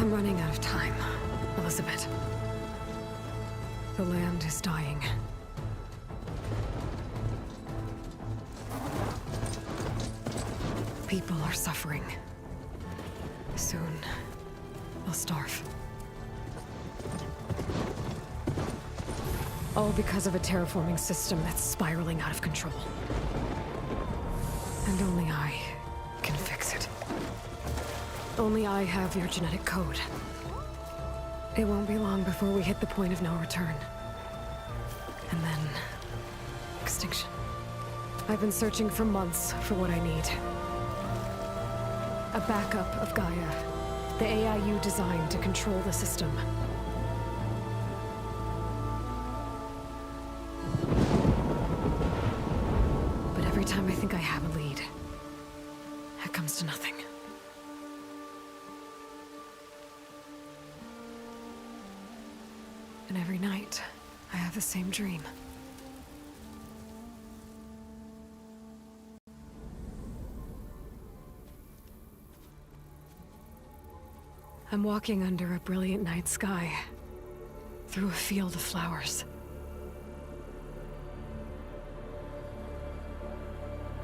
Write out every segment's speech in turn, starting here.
I'm running out of time, Elizabeth. The land is dying. People are suffering. Soon, they'll starve. All because of a terraforming system that's spiraling out of control. And only I can fix it. Only I have your genetic code. It won't be long before we hit the point of no return. And then... extinction. I've been searching for months for what I need. A backup of Gaia. The AI you designed to control the system. But every time I think I have a lead, it comes to nothing. And every night, I have the same dream. I'm walking under a brilliant night sky, through a field of flowers.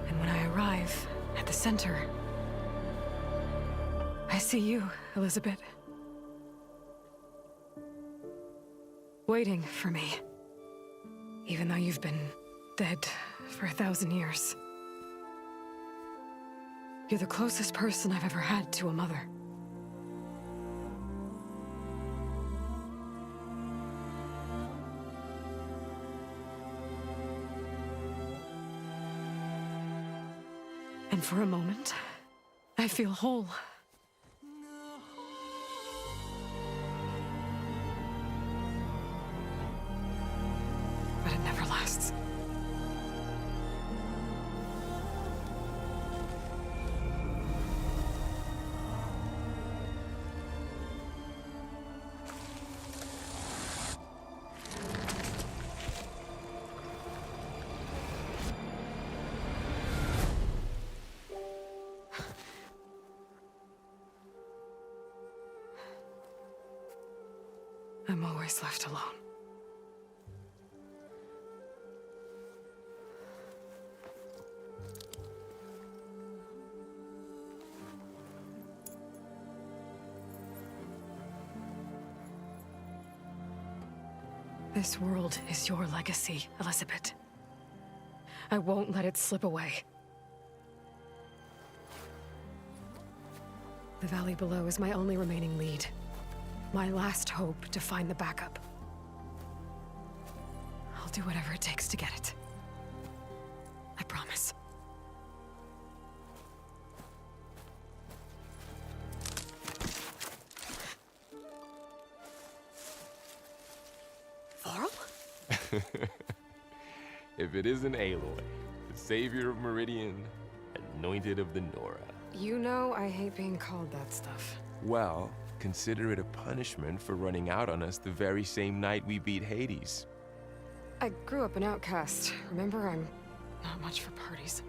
And when I arrive at the center, I see you, Elizabeth. Waiting for me. Even though you've been dead for 1,000 years. You're the closest person I've ever had to a mother. And for a moment, I feel whole. But it never lasts. I'm always left alone. This world is your legacy, Elizabeth. I won't let it slip away. The valley below is my only remaining lead. My last hope to find the backup. I'll do whatever it takes to get it. I promise. Varl? If it isn't Aloy, the savior of Meridian, anointed of the Nora. You know I hate being called that stuff. Well, consider it a punishment for running out on us the very same night we beat Hades. I grew up an outcast. Remember, I'm not much for parties.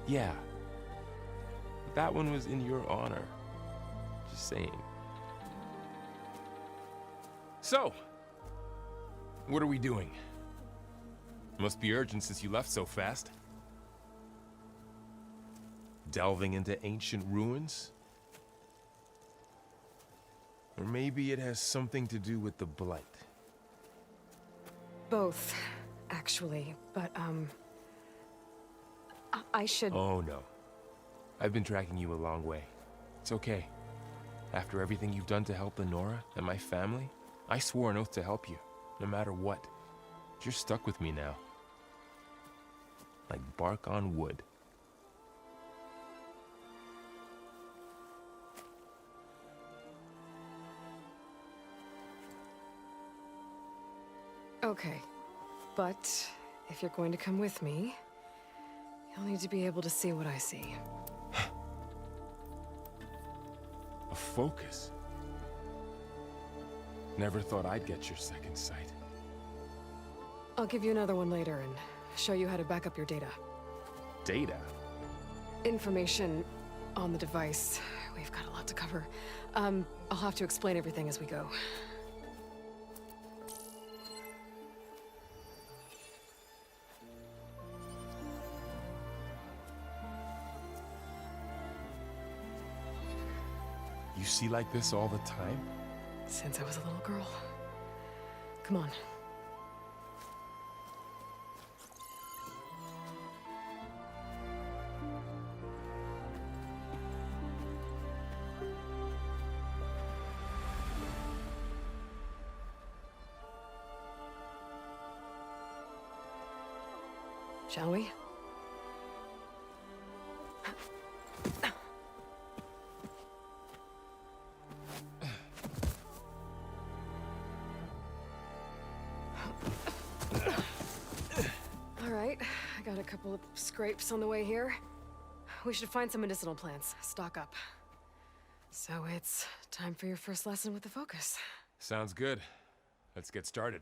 Yeah. But that one was in your honor. Just saying. So, what are we doing? Must be urgent since you left so fast. Delving into ancient ruins? Or maybe it has something to do with the Blight. Both, actually, but, I should... Oh, no. I've been tracking you a long way. It's okay. After everything you've done to help the Nora and my family, I swore an oath to help you, no matter what. You're stuck with me now. Like bark on wood. Okay, but if you're going to come with me, you'll need to be able to see what I see. A focus? Never thought I'd get your second sight. I'll give you another one later and show you how to back up your data. Data? Information on the device. We've got a lot to cover. I'll have to explain everything as we go. You see like this all the time? Since I was a little girl. Come on. Shall we? All right, I got a couple of scrapes on the way here. We should find some medicinal plants, stock up. So it's time for your first lesson with the focus. Sounds good. Let's get started.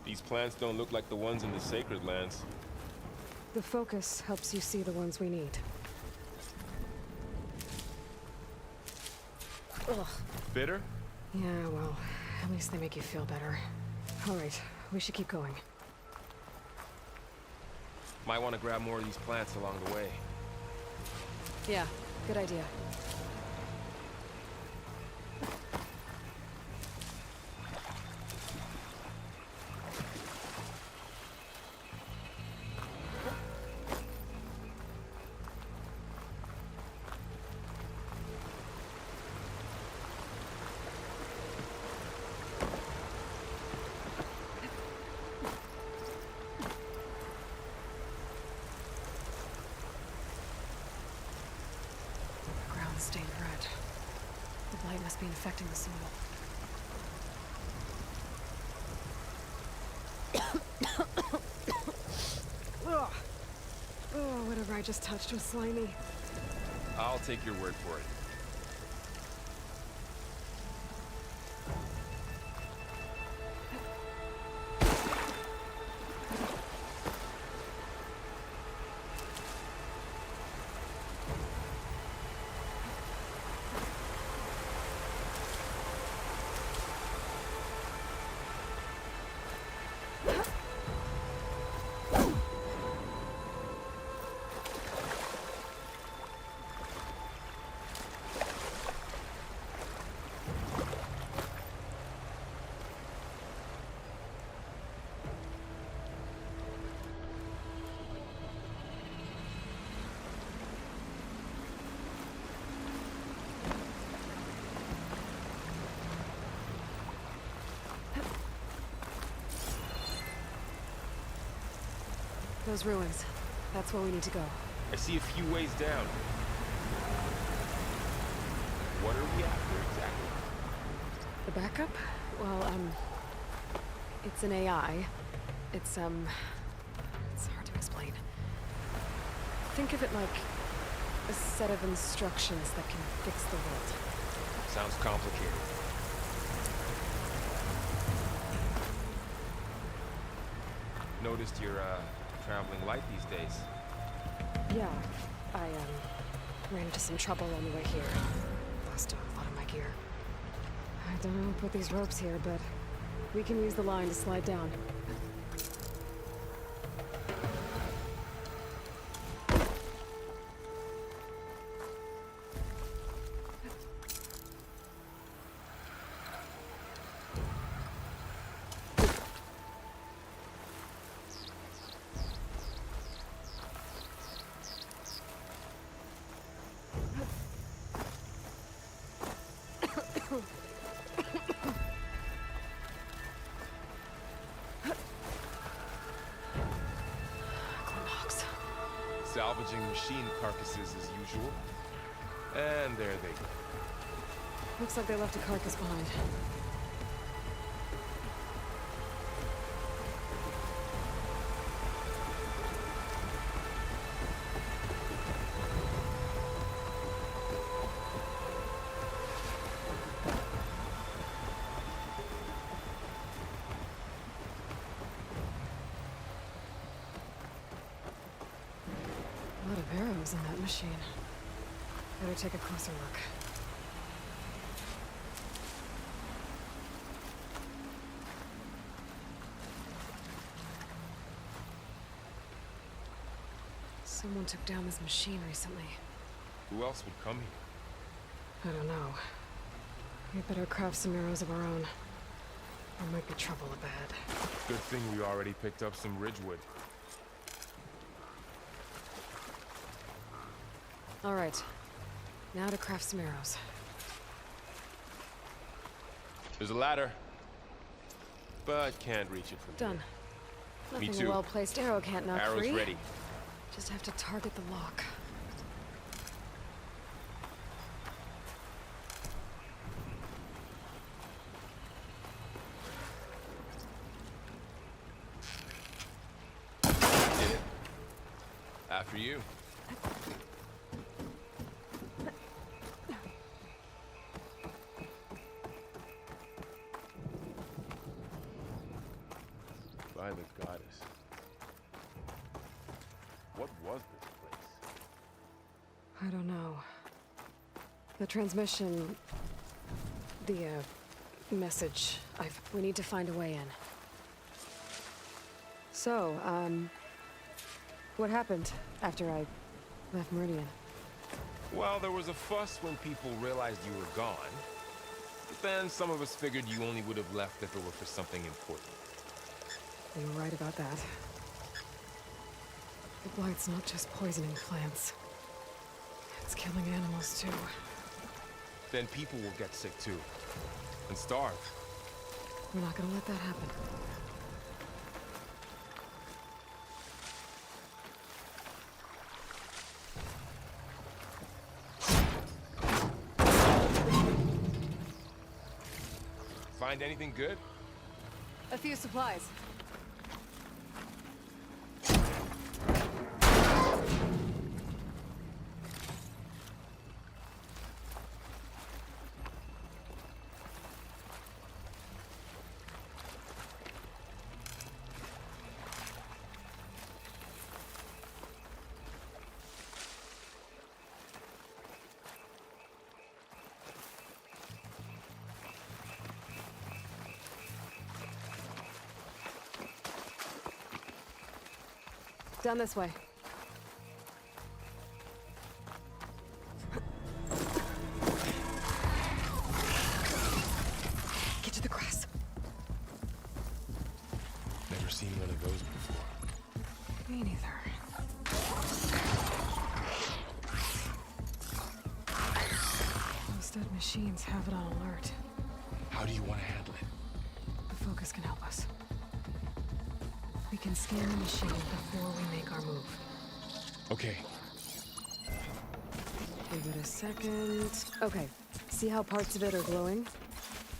These plants don't look like the ones in the sacred lands. The focus helps you see the ones we need. Ugh. Bitter? Yeah, well, at least they make you feel better. All right, we should keep going. Might want to grab more of these plants along the way. Yeah, good idea. Stained red. The blight must be infecting the soil. Ugh. Oh, whatever I just touched was slimy. I'll take your word for it. Those ruins. That's where we need to go. I see a few ways down. What are we after exactly? The backup? Well, it's an AI. It's hard to explain. Think of it like a set of instructions that can fix the world. Sounds complicated. Noticed you're, traveling light these days. Yeah, I ran into some trouble on the way here. Lost a lot of my gear. I don't know who put these ropes here, but we can use the line to slide down. Salvaging machine carcasses as usual. And there they go. Looks like they left a carcass behind. A lot of arrows in that machine. Better take a closer look. Someone took down this machine recently. Who else would come here? I don't know. We better craft some arrows of our own. There might be trouble ahead. Good thing we already picked up some ridgewood. All right. Now to craft some arrows. There's a ladder, but can't reach it from Done. here. Me Nothing too. a well-placed arrow can't knock Arrow's free. ready. Just have to target the lock. Did it. After you. By the goddess. What was this place? I don't know. The transmission... The, message. We need to find a way in. So, what happened after I left Meridian? Well, there was a fuss when people realized you were gone. But then some of us figured you only would have left if it were for something important. You were right about that. The blight's not just poisoning plants. It's killing animals, too. Then people will get sick too. And starve. We're not gonna let that happen. Find anything good? A few supplies. Down this way. Get to the grass. Never seen one of those before. Me neither. Those dead machines have it on alert. How do you want to handle it? The focus can help us. We can scan the machine before we make our move. Okay. Give it a second. Okay. See how parts of it are glowing?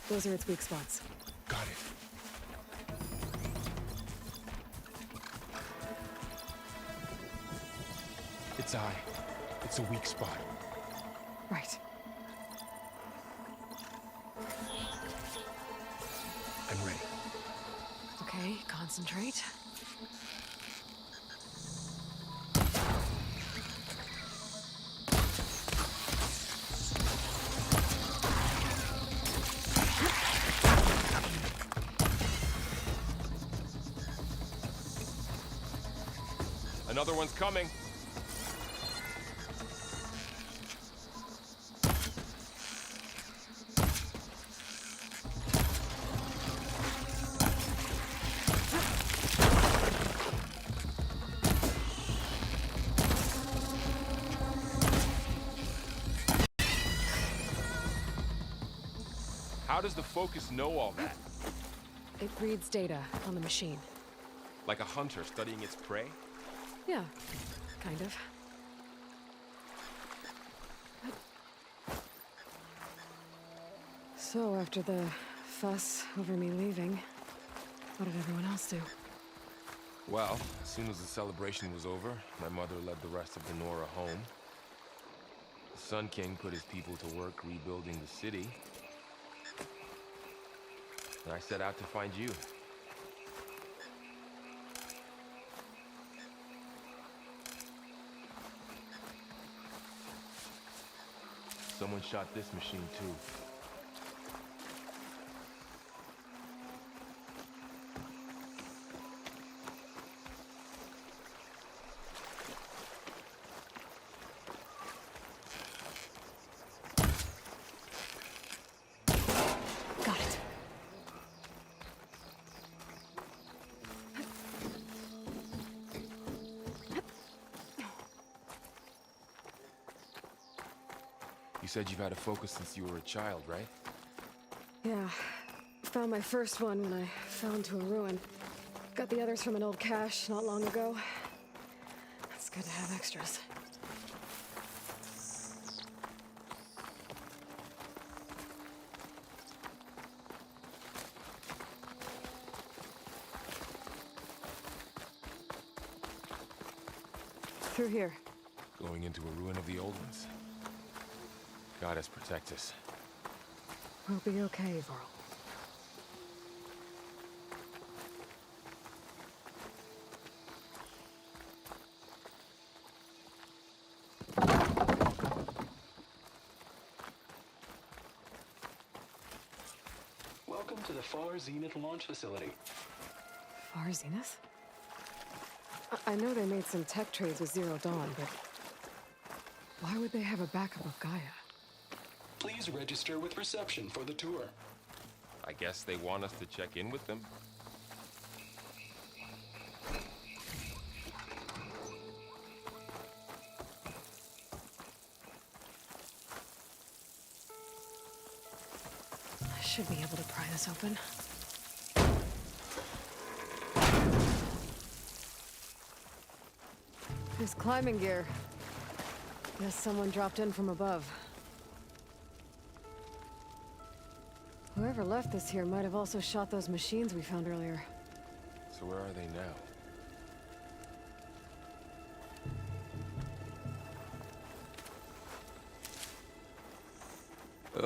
Those are its weak spots. Got it. Its eye. It's a weak spot. Right. I'm ready. Okay, concentrate. Another one's coming. How does the focus know all that? It reads data on the machine. Like a hunter studying its prey? Yeah, kind of. So, after the fuss over me leaving, what did everyone else do? Well, as soon as the celebration was over, my mother led the rest of the Nora home. The Sun King put his people to work rebuilding the city. And I set out to find you. Someone shot this machine too. Got it. You said you've had a focus since you were a child, right? Yeah. Found my first one when I fell into a ruin. Got the others from an old cache not long ago. It's good to have extras. Through here. Going into a ruin of the old ones. Goddess protect us. We'll be okay, Varl. Welcome to the Far Zenith launch facility. Far Zenith? I know they made some tech trades with Zero Dawn, but why would they have a backup of Gaia? Please register with reception for the tour. I guess they want us to check in with them. I should be able to pry this open. There's climbing gear. Guess someone dropped in from above. Whoever left this here might have also shot those machines we found earlier. So where are they now?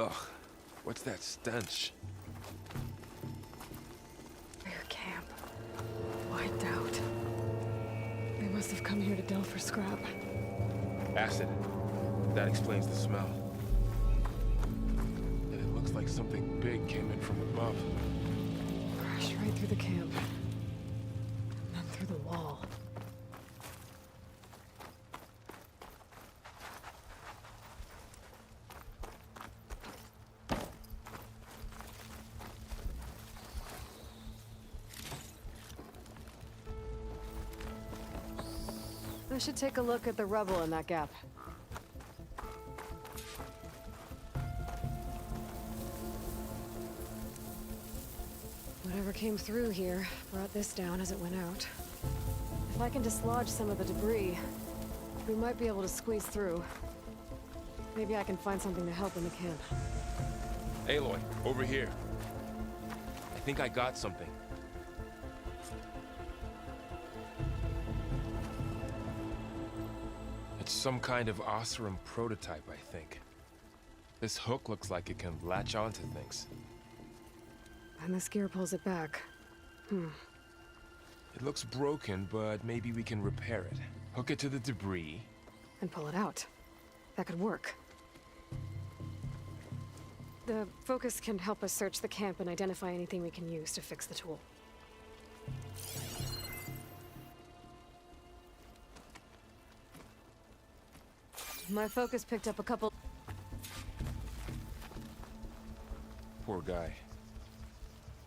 Ugh, what's that stench? Their camp. Wiped out. They must have come here to delve for scrap. Acid. That explains the smell. And it looks like something big came in from above. Crashed right through the camp. And then through the wall. I should take a look at the rubble in that gap. Whatever came through here brought this down as it went out. If I can dislodge some of the debris, we might be able to squeeze through. Maybe I can find something to help in the camp. Aloy, over here. I think I got something. It's some kind of Oseram prototype, I think. This hook looks like it can latch onto things. And this gear pulls it back. It looks broken, but maybe we can repair it. Hook it to the debris. And pull it out. That could work. The focus can help us search the camp and identify anything we can use to fix the tool. My focus picked up a couple... Poor guy.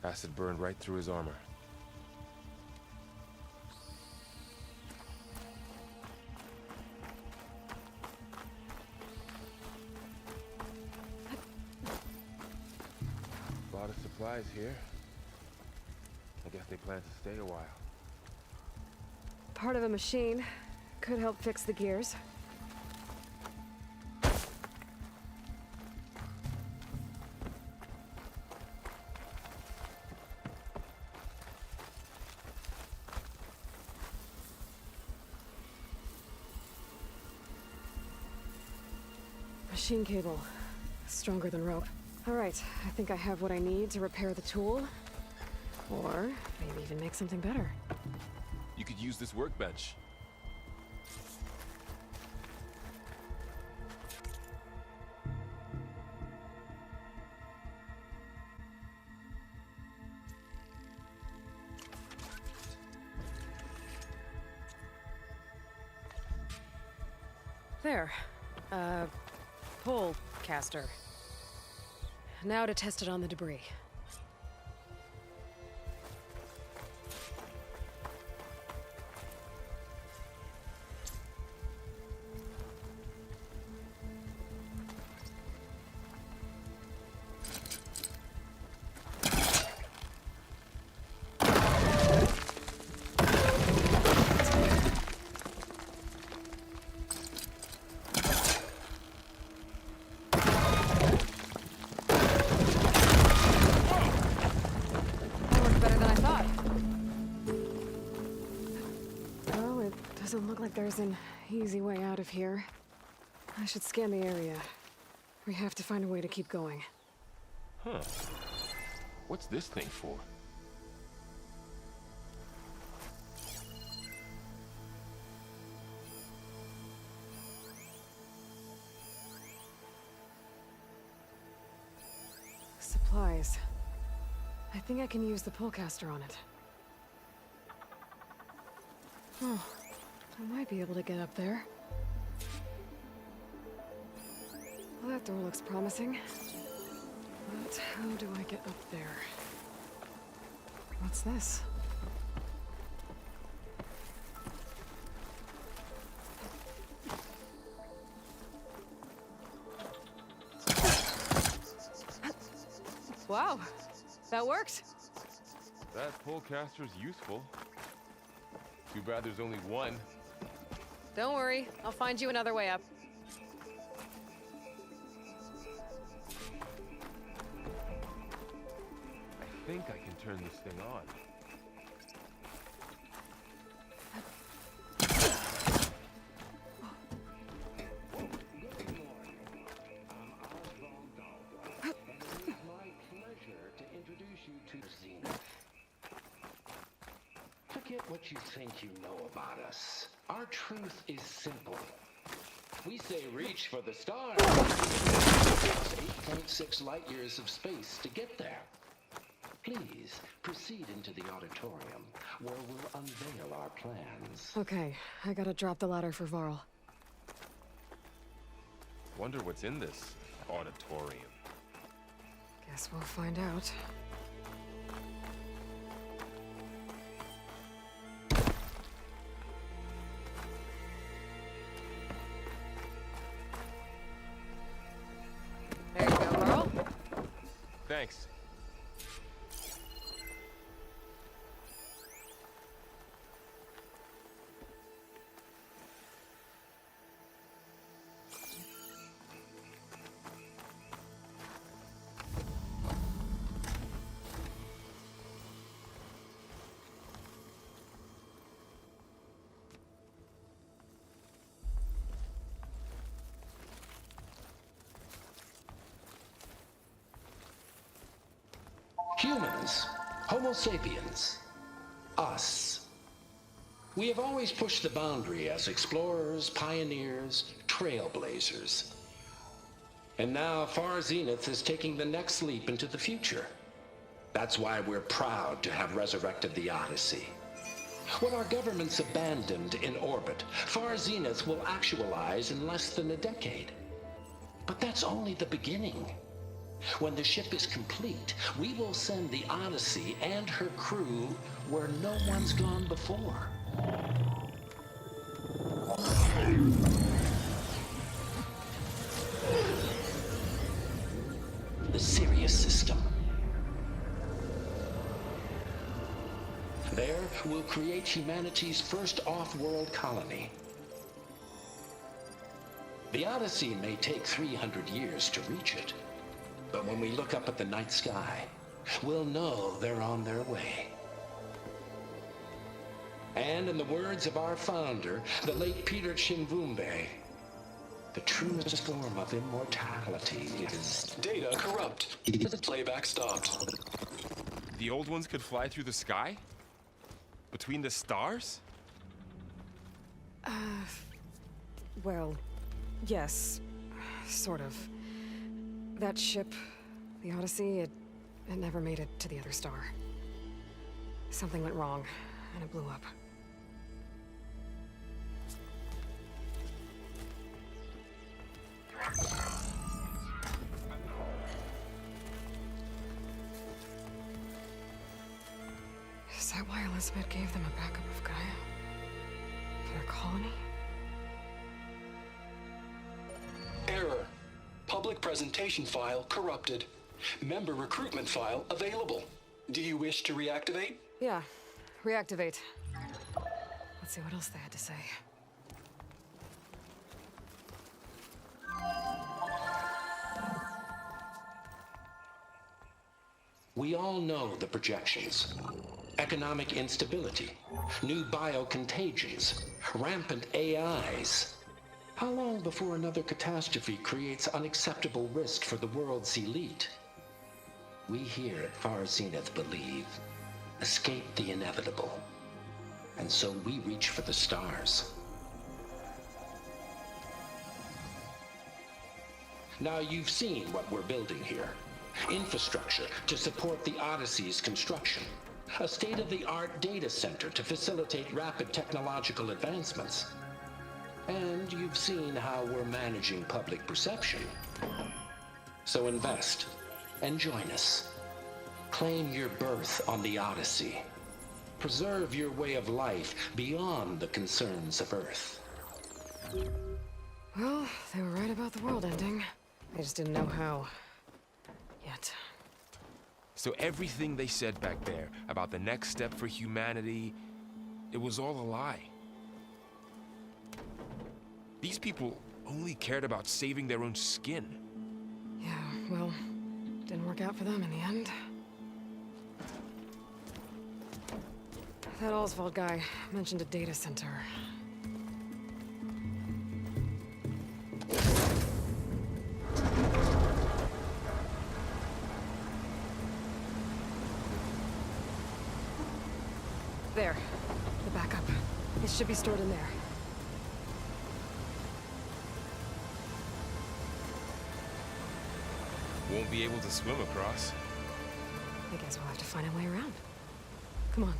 Acid burned right through his armor. A lot of supplies here. I guess they plan to stay a while. Part of a machine. Could help fix the gears. Machine cable. Stronger than rope. All right, I think I have what I need to repair the tool. Or maybe even make something better. You could use this workbench. There. Pullcaster. Now to test it on the debris. Doesn't look like there's an easy way out of here. I should scan the area. We have to find a way to keep going. Huh. What's this thing for? Supplies. I think I can use the Pullcaster on it. Oh, I might be able to get up there. Well, that door looks promising. But how do I get up there? What's this? Wow, that worked. That Pullcaster's useful. Too bad there's only one. Don't worry, I'll find you another way up. I think I can turn this thing on. Forget what you think you know about us. Our truth is simple. We say reach for the stars. It's 8.6 light years of space to get there. Please proceed into the auditorium, where we'll unveil our plans. Okay, I gotta drop the ladder for Varl. Wonder what's in this auditorium. Guess we'll find out. There you go, Varl. Thanks. Humans, Homo sapiens, us. We have always pushed the boundary as explorers, pioneers, trailblazers. And now Far Zenith is taking the next leap into the future. That's why we're proud to have resurrected the Odyssey. What our governments abandoned in orbit, Far Zenith will actualize in less than a decade. But that's only the beginning. When the ship is complete, we will send the Odyssey and her crew where no one's gone before. The Sirius system. There, we'll create humanity's first off-world colony. The Odyssey may take 300 years to reach it. But when we look up at the night sky, we'll know they're on their way. And in the words of our founder, the late Peter Chimvumbe, the truest form of immortality is... Data corrupt. Playback stopped. The old ones could fly through the sky? Between the stars? Well, yes, sort of. That ship, the Odyssey, it never made it to the other star. Something went wrong, and it blew up. Elizabeth gave them a backup of Gaia? For their colony? Error. Public presentation file corrupted. Member recruitment file available. Do you wish to reactivate? Yeah, reactivate. Let's see what else they had to say. We all know the projections. Economic instability, new biocontagions, rampant AIs. How long before another catastrophe creates unacceptable risk for the world's elite? We here at Far Zenith believe, escape the inevitable. And so we reach for the stars. Now you've seen what we're building here. Infrastructure to support the Odyssey's construction. A state-of-the-art data center to facilitate rapid technological advancements. And you've seen how we're managing public perception. So invest and join us. Claim your berth on the Odyssey. Preserve your way of life beyond the concerns of Earth. Well, they were right about the world ending. I just didn't know how. Yet. So everything they said back there about the next step for humanity, it was all a lie. These people only cared about saving their own skin. Yeah, well, didn't work out for them in the end. That Oswald guy mentioned a data center. There. The backup. It should be stored in there. Won't be able to swim across. I guess we'll have to find a way around. Come on.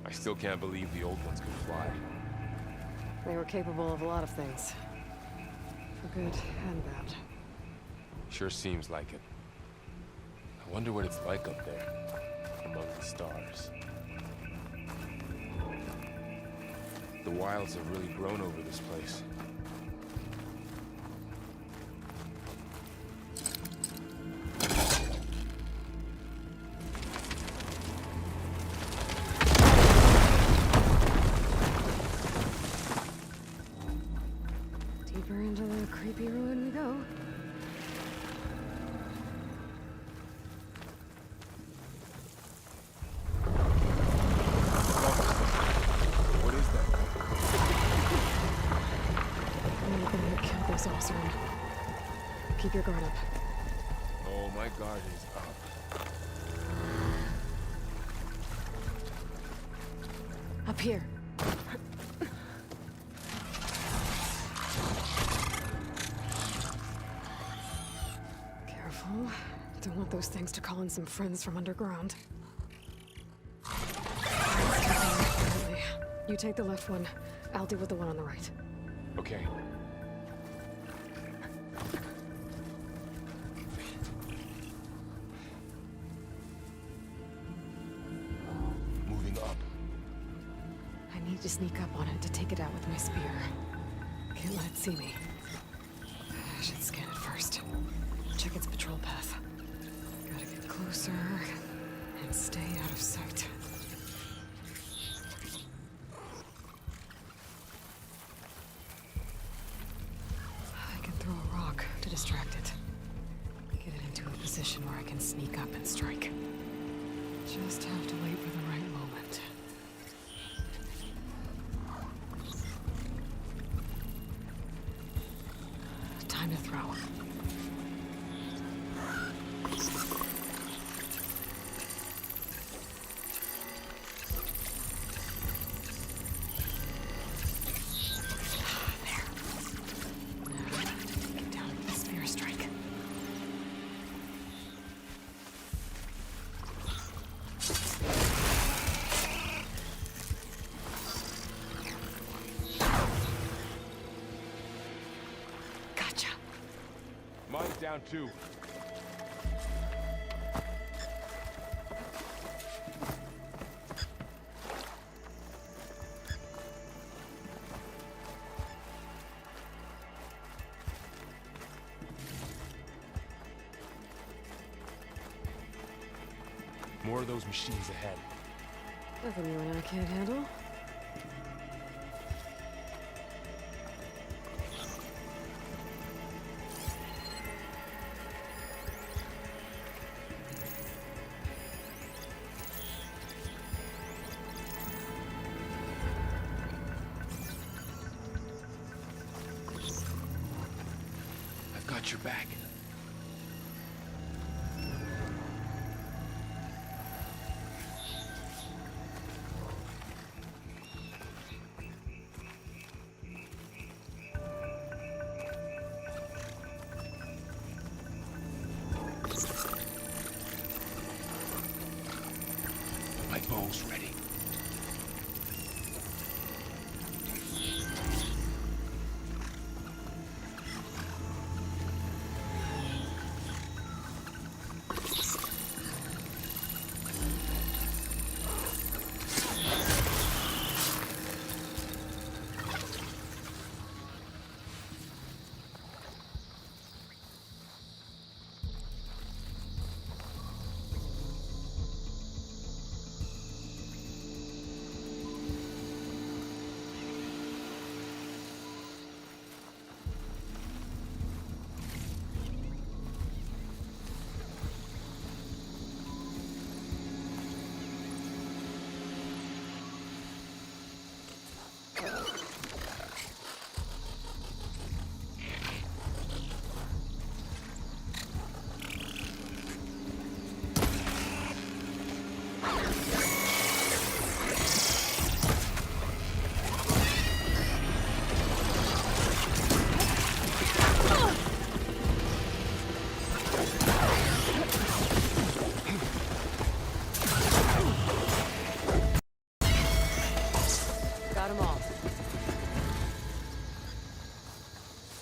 I still can't believe the old ones could fly. They were capable of a lot of things. For good and bad. Sure seems like it. I wonder what it's like up there, among the stars. The wilds have really grown over this place. Deeper into the creepy ruin we go. What is that? I'm gonna kill this Oswald. Keep your guard up. Oh, my guard is up. Up here. Careful. Don't want those things to call in some friends from underground. You take the left one. I'll deal with the one on the right. Okay. Moving up. I need to sneak up on it to take it out with my spear. Can't let it see me. I should scan it first. Check its patrol path. Gotta get closer and stay out of sight. I can throw a rock to distract it. Get it into a position where I can sneak up and strike. Just have to wait for the right moment. Time to throw. There. Now, get down with the spear strike. down too. More of those machines ahead. Nothing you and I can't handle. I've got your back. My bow's ready.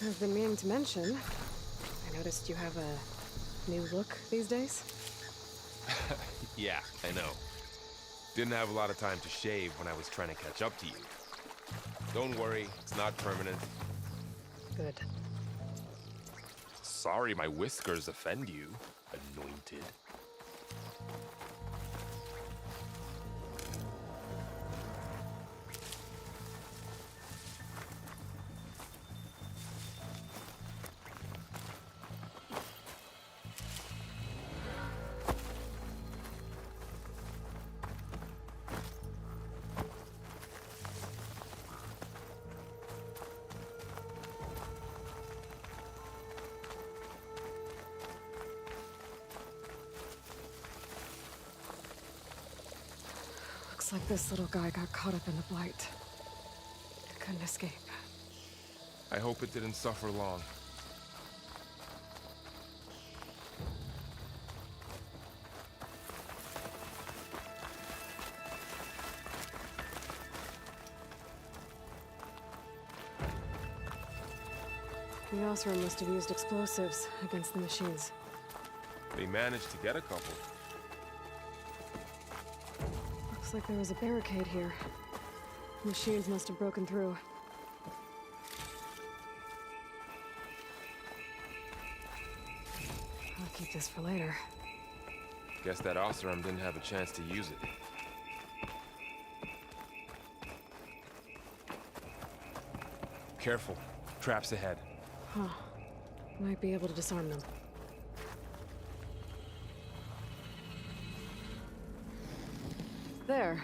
I've been meaning to mention, I noticed you have a new look these days. Yeah, I know. Didn't have a lot of time to shave when I was trying to catch up to you. Don't worry, it's not permanent. Good. Sorry my whiskers offend you, anointed. Looks like this little guy got caught up in the blight. Couldn't escape. I hope it didn't suffer long. The Osram must have used explosives against the machines. They managed to get a couple. Looks like there was a barricade here. Machines must have broken through. I'll keep this for later. Guess that Osram didn't have a chance to use it. Careful. Traps ahead. Huh. Might be able to disarm them. There.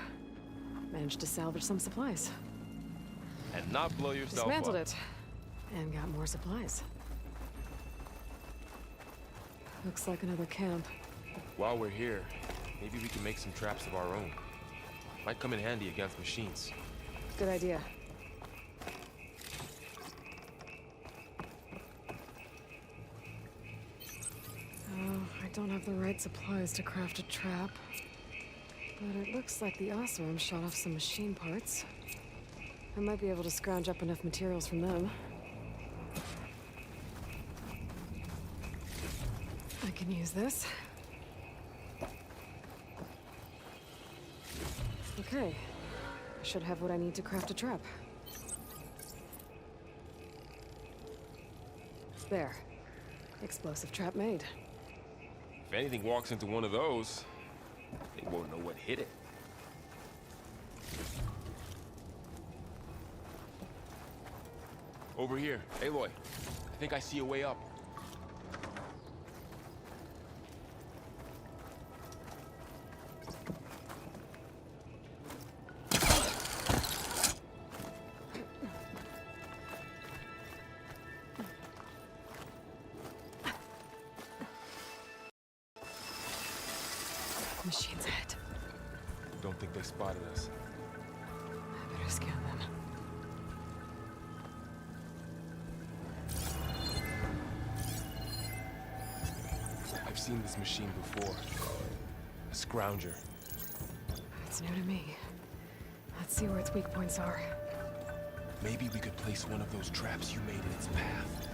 Managed to salvage some supplies. And not blow yourself up. Dismantled it. And got more supplies. Looks like another camp. While we're here, maybe we can make some traps of our own. Might come in handy against machines. Good idea. Oh, I don't have the right supplies to craft a trap. But it looks like the Osram shot off some machine parts. I might be able to scrounge up enough materials from them. I can use this. Okay. I should have what I need to craft a trap. There. Explosive trap made. If anything walks into one of those, they won't know what hit it. Over here, Aloy. I think I see a way up. Machine's ahead. Don't think they spotted us. I better scan them. I've seen this machine before. A scrounger. It's new to me. Let's see where its weak points are. Maybe we could place one of those traps you made in its path.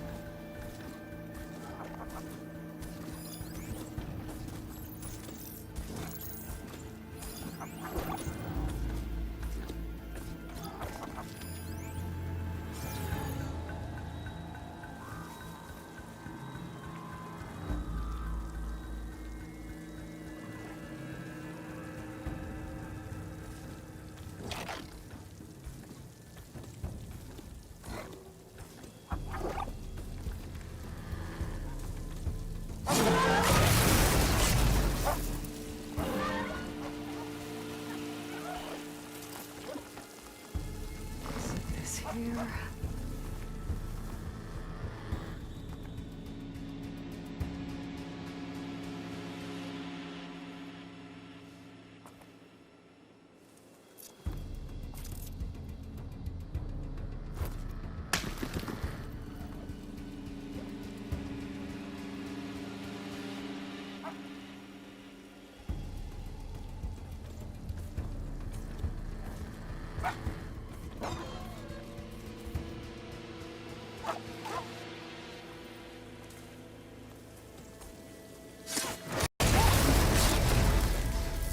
Here.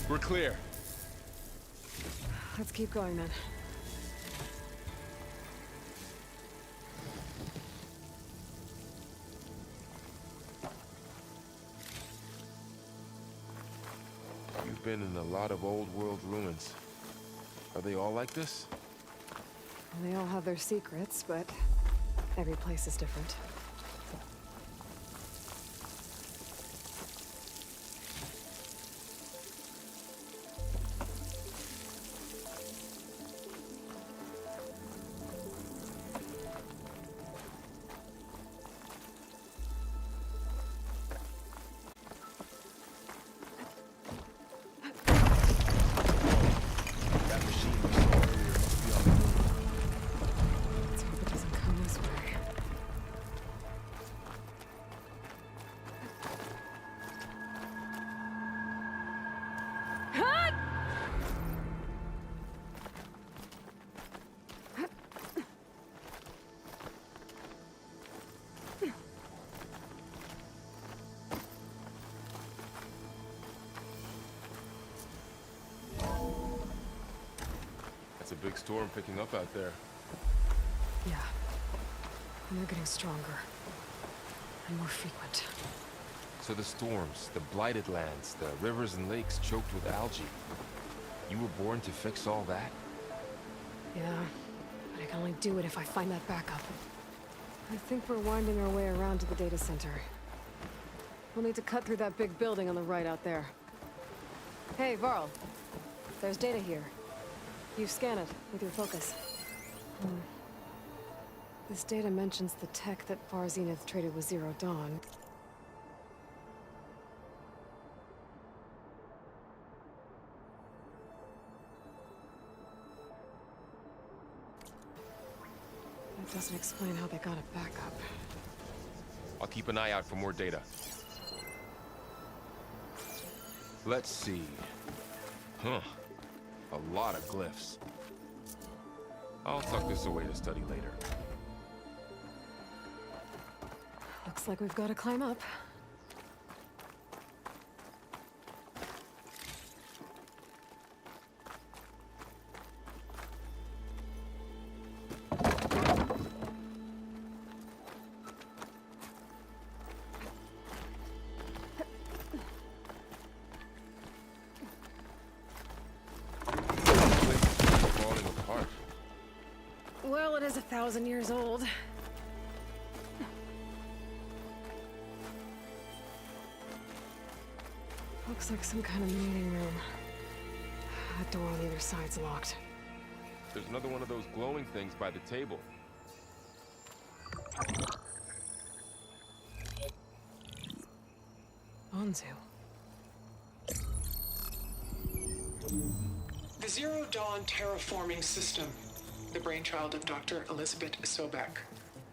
We're clear. Let's keep going then. You've been in a lot of old world ruins. Are they all like this? They all have their secrets, but every place is different. That machine we saw earlier must be on the move. Let's hope it doesn't come this way. It's a big storm picking up out there. Yeah. And they're getting stronger. And more frequent. So the storms, the blighted lands, the rivers and lakes choked with algae. You were born to fix all that? Yeah. But I can only do it if I find that backup. I think we're winding our way around to the data center. We'll need to cut through that big building on the right out there. Hey, Varl. There's data here. You scan it with your focus. This data mentions the tech that Far Zenith traded with Zero Dawn. That doesn't explain how they got it back up. I'll keep an eye out for more data. Let's see. Huh. A lot of glyphs. I'll tuck this away to study later. Looks like we've got to climb up. 1,000 years old. Looks like some kind of meeting room. That door on either side's locked. There's another one of those glowing things by the table. Onzu. The Zero Dawn terraforming system, the brainchild of Dr. Elizabeth Sobek.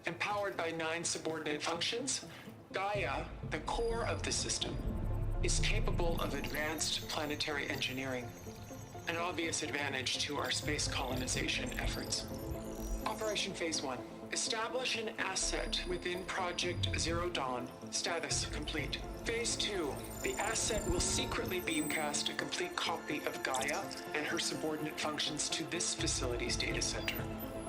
Empowered by 9 subordinate functions, Gaia, the core of the system, is capable of advanced planetary engineering, an obvious advantage to our space colonization efforts. Operation Phase 1. Establish an asset within Project Zero Dawn. Status complete. Phase 2. The asset will secretly beamcast a complete copy of Gaia and her subordinate functions to this facility's data center.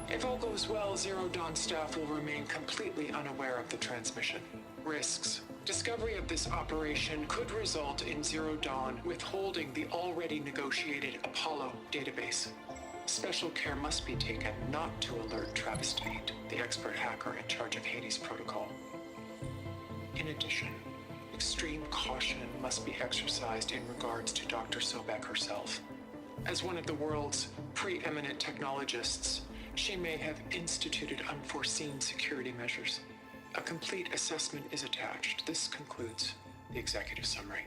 If all goes well, Zero Dawn staff will remain completely unaware of the transmission. Risks. Discovery of this operation could result in Zero Dawn withholding the already negotiated Apollo database. Special care must be taken not to alert Travis Tate, the expert hacker in charge of Hades Protocol. In addition, extreme caution must be exercised in regards to Dr. Sobek herself. As one of the world's preeminent technologists, she may have instituted unforeseen security measures. A complete assessment is attached. This concludes the executive summary.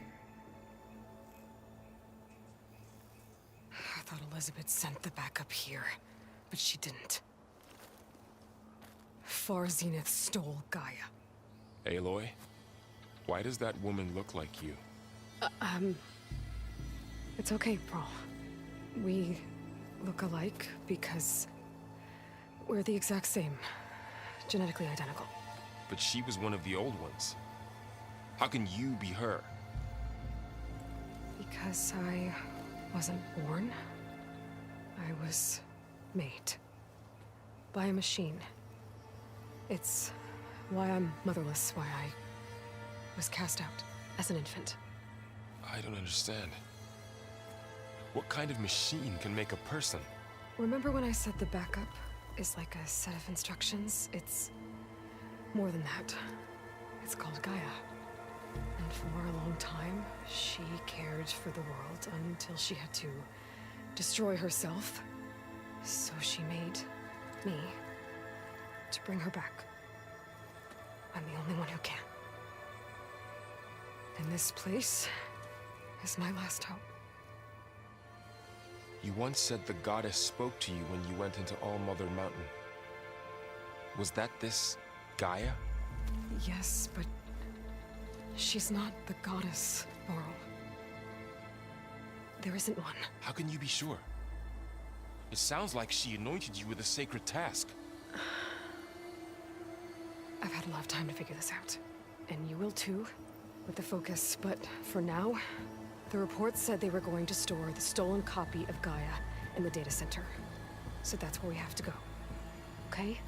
I thought Elizabeth sent the backup here, but she didn't. Far Zenith stole Gaia. Aloy, why does that woman look like you? It's okay, Pearl. We look alike because we're the exact same. Genetically identical. But she was one of the old ones. How can you be her? Because I wasn't born. I was made. By a machine. It's why I'm motherless, why I was cast out as an infant. I don't understand. What kind of machine can make a person? Remember when I said the backup is like a set of instructions? It's more than that. It's called Gaia. And for a long time, she cared for the world until she had to destroy herself. So she made me to bring her back. I'm the only one who can. And this place is my last hope. You once said the goddess spoke to you when you went into All Mother Mountain. Was that this Gaia? Yes, but she's not the goddess, Laurel. There isn't one. How can you be sure? It sounds like she anointed you with a sacred task. I've had a lot of time to figure this out. And you will too, with the focus. But for now, the reports said they were going to store the stolen copy of Gaia in the data center. So that's where we have to go. Okay?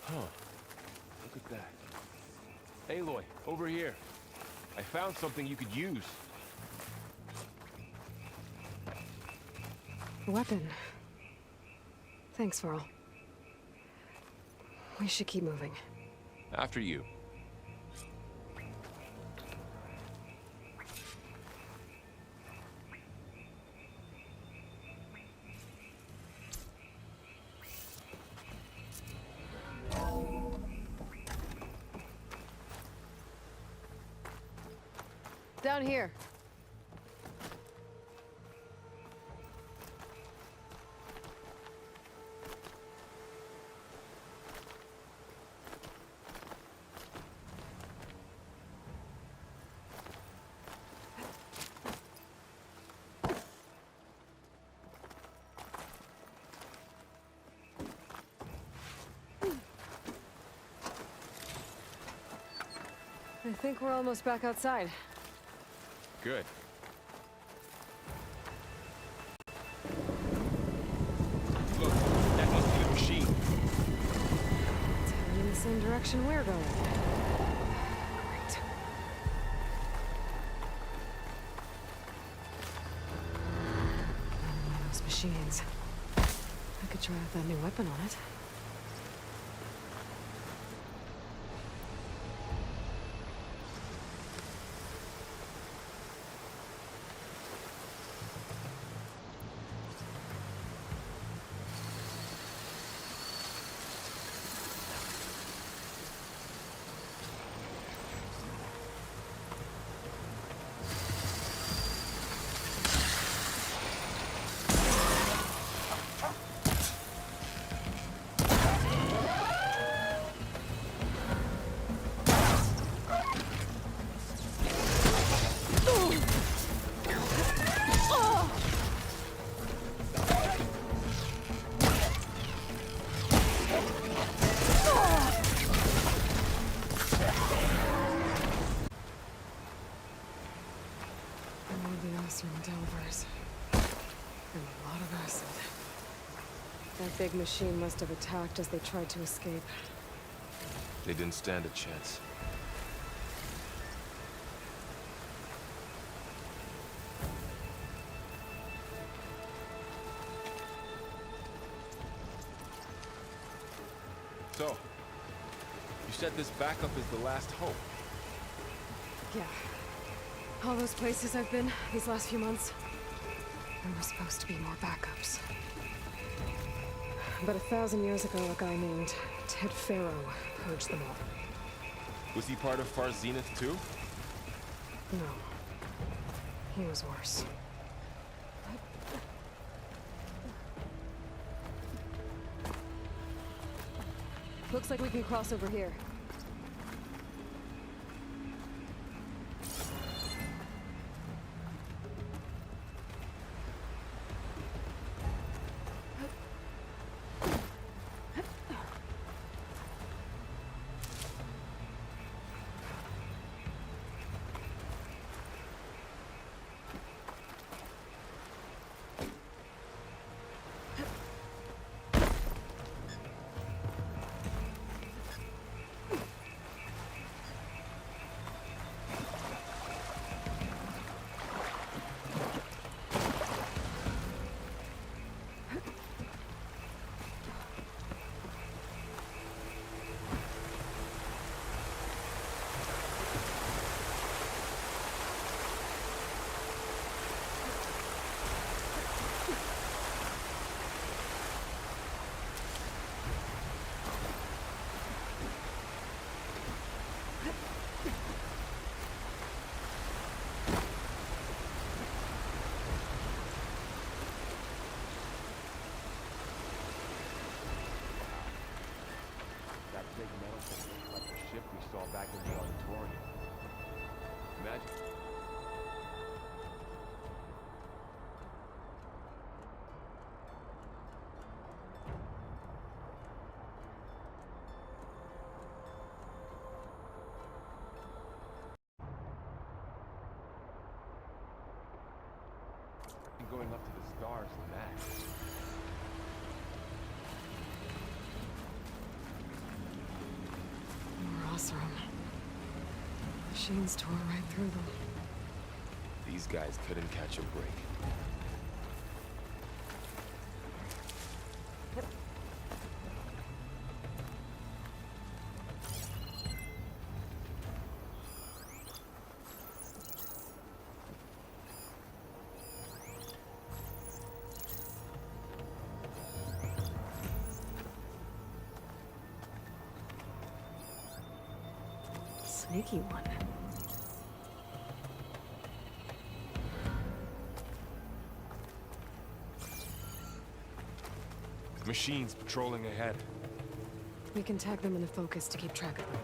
Huh. Look at that. Aloy, over here. I found something you could use. A weapon. Thanks, Varl. We should keep moving. After you. Down here. I think we're almost back outside. Good. Look, that must be the machine. It's Same direction we're going. Great. One of those machines. I could try out that new weapon on it. Delivers. And a lot of acid. That big machine must have attacked as they tried to escape. They didn't stand a chance. So, you said this backup is the last hope. Yeah. All those places I've been these last few months, there were supposed to be more backups. But 1,000 years ago, a guy named Ted Pharaoh purged them all. Was he part of Far Zenith too? No. He was worse. Looks like we can cross over here. Like the ship we saw back in the auditorium. Imagine. Going up to the stars and that. Room. Machines tore right through them. These guys couldn't catch a break. Sneaky one. Machines patrolling ahead. We can tag them in the focus to keep track of them.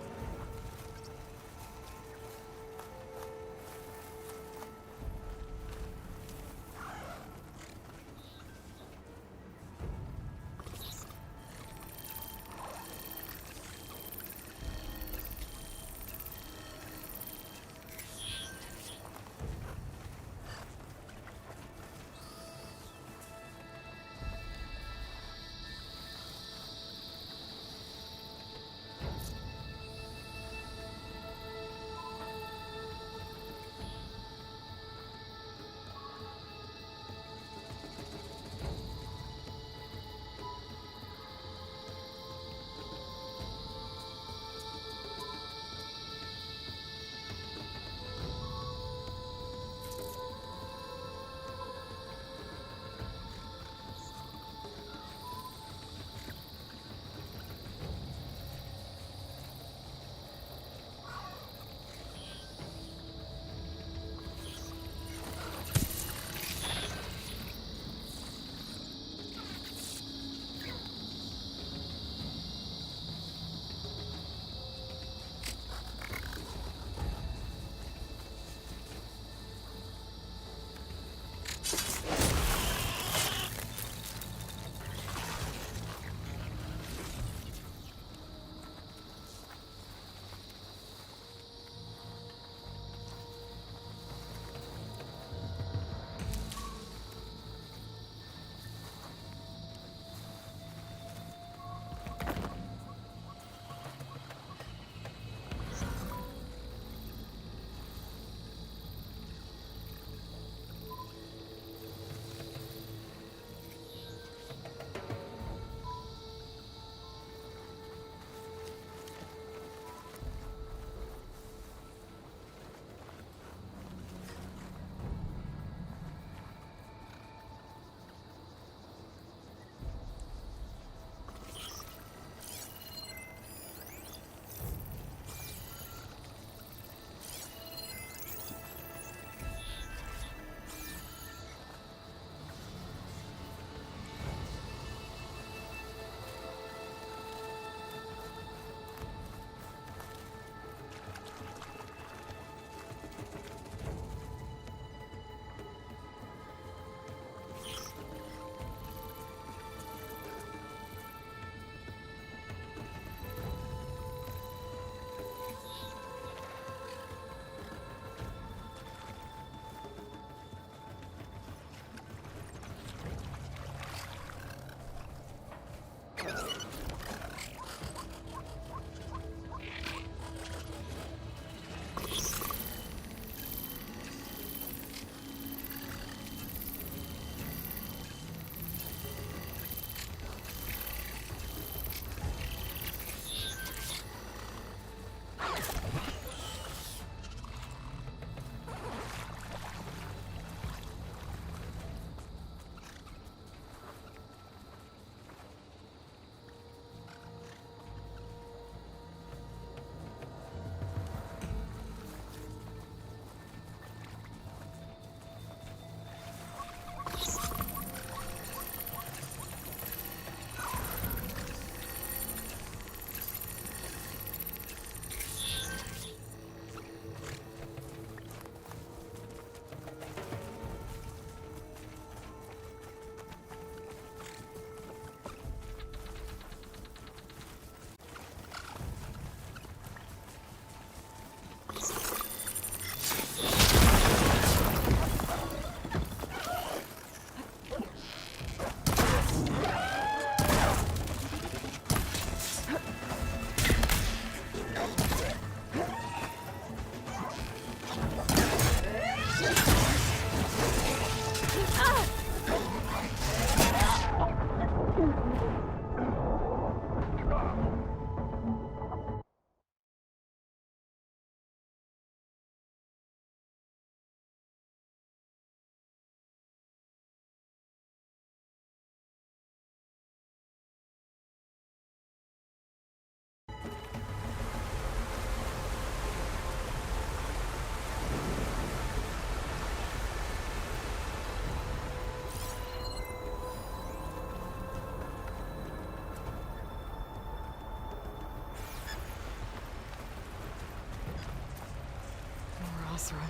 Room.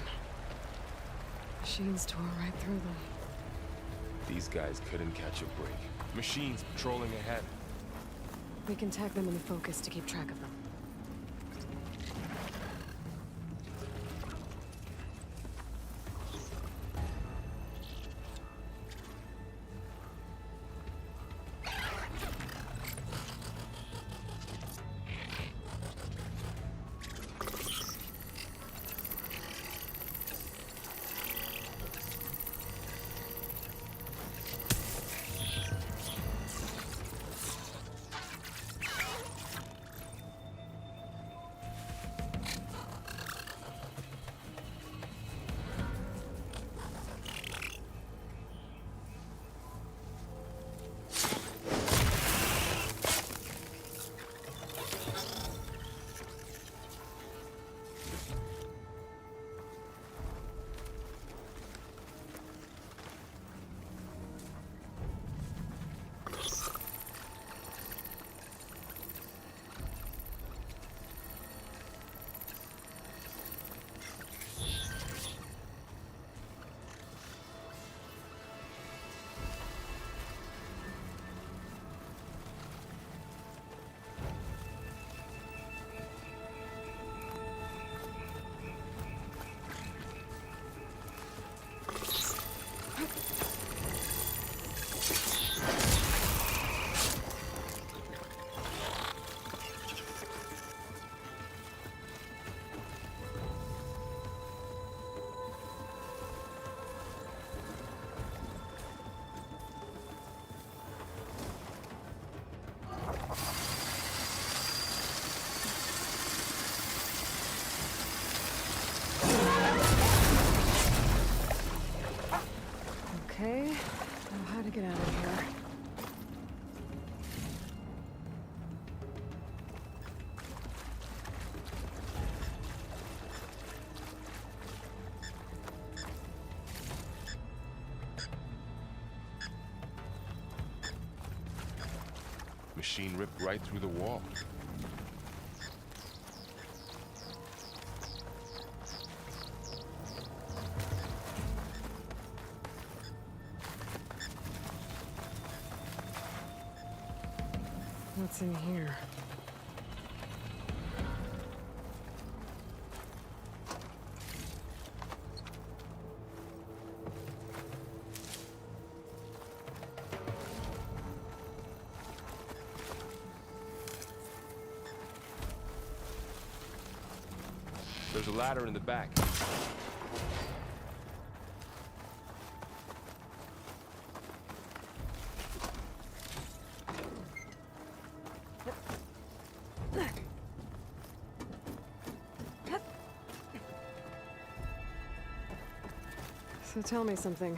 Machines tore right through them. These guys couldn't catch a break. Machines patrolling ahead. We can tag them in the focus to keep track of them. Okay, now how to get out of here. Machine ripped right through the wall. What's in here? There's a ladder in the back. So tell me something.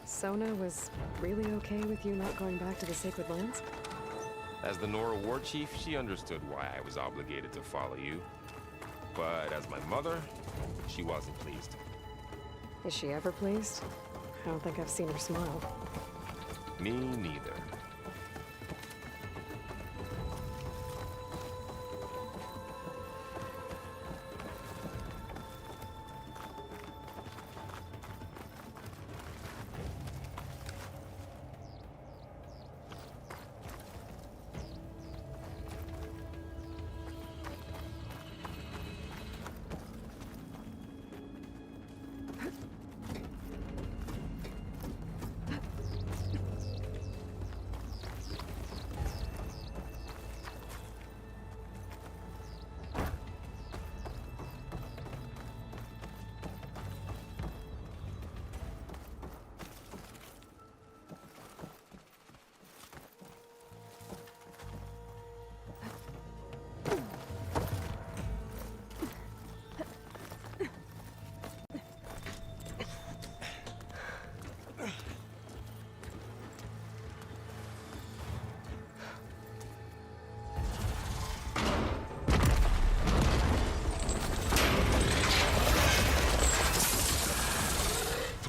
Sona was really okay with you not going back to the Sacred Lands? As the Nora war chief, she understood why I was obligated to follow you. But as my mother, she wasn't pleased. Is she ever pleased? I don't think I've seen her smile. Me neither.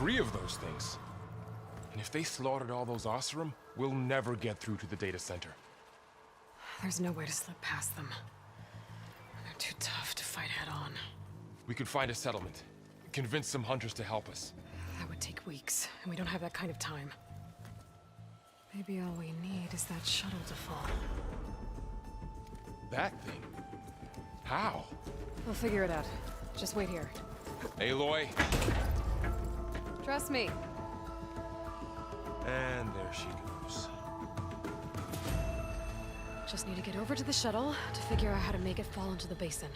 3 of those things. And if they slaughtered all those Oseram, we'll never get through to the data center. There's no way to slip past them. They're too tough to fight head-on. We could find a settlement. Convince some hunters to help us. That would take weeks, and we don't have that kind of time. Maybe all we need is that shuttle to fall. That thing? How? We'll figure it out. Just wait here. Aloy. Trust me. And there she goes. Just need to get over to the shuttle to figure out how to make it fall into the basin.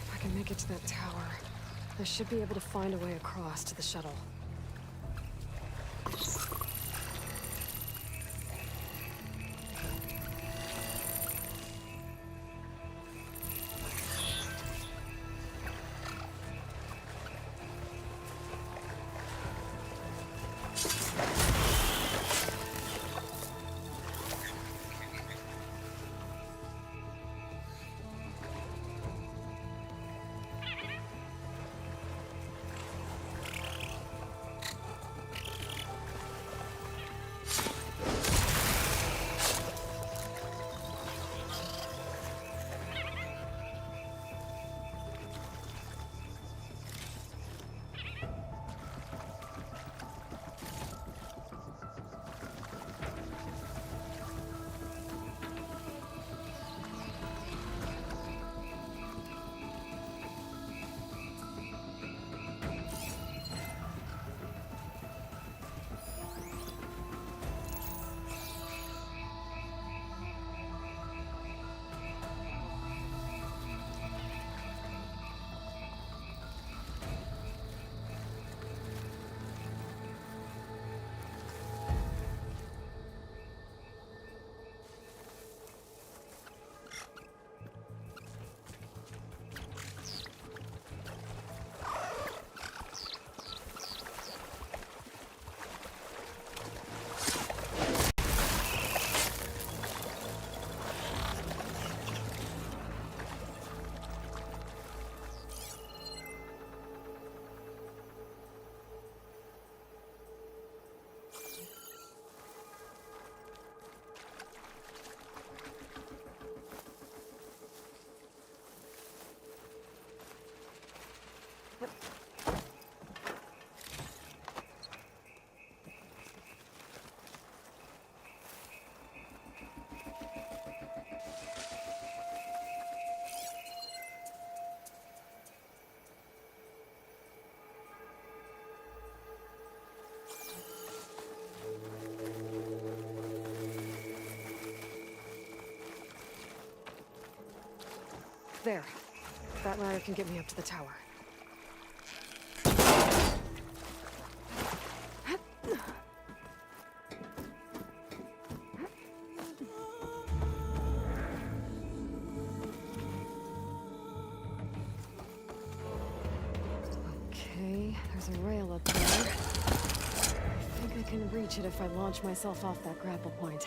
If I can make it to that tower, I should be able to find a way across to the shuttle. There. That ladder can get me up to the tower. Okay, there's a rail up there. I think I can reach it if I launch myself off that grapple point.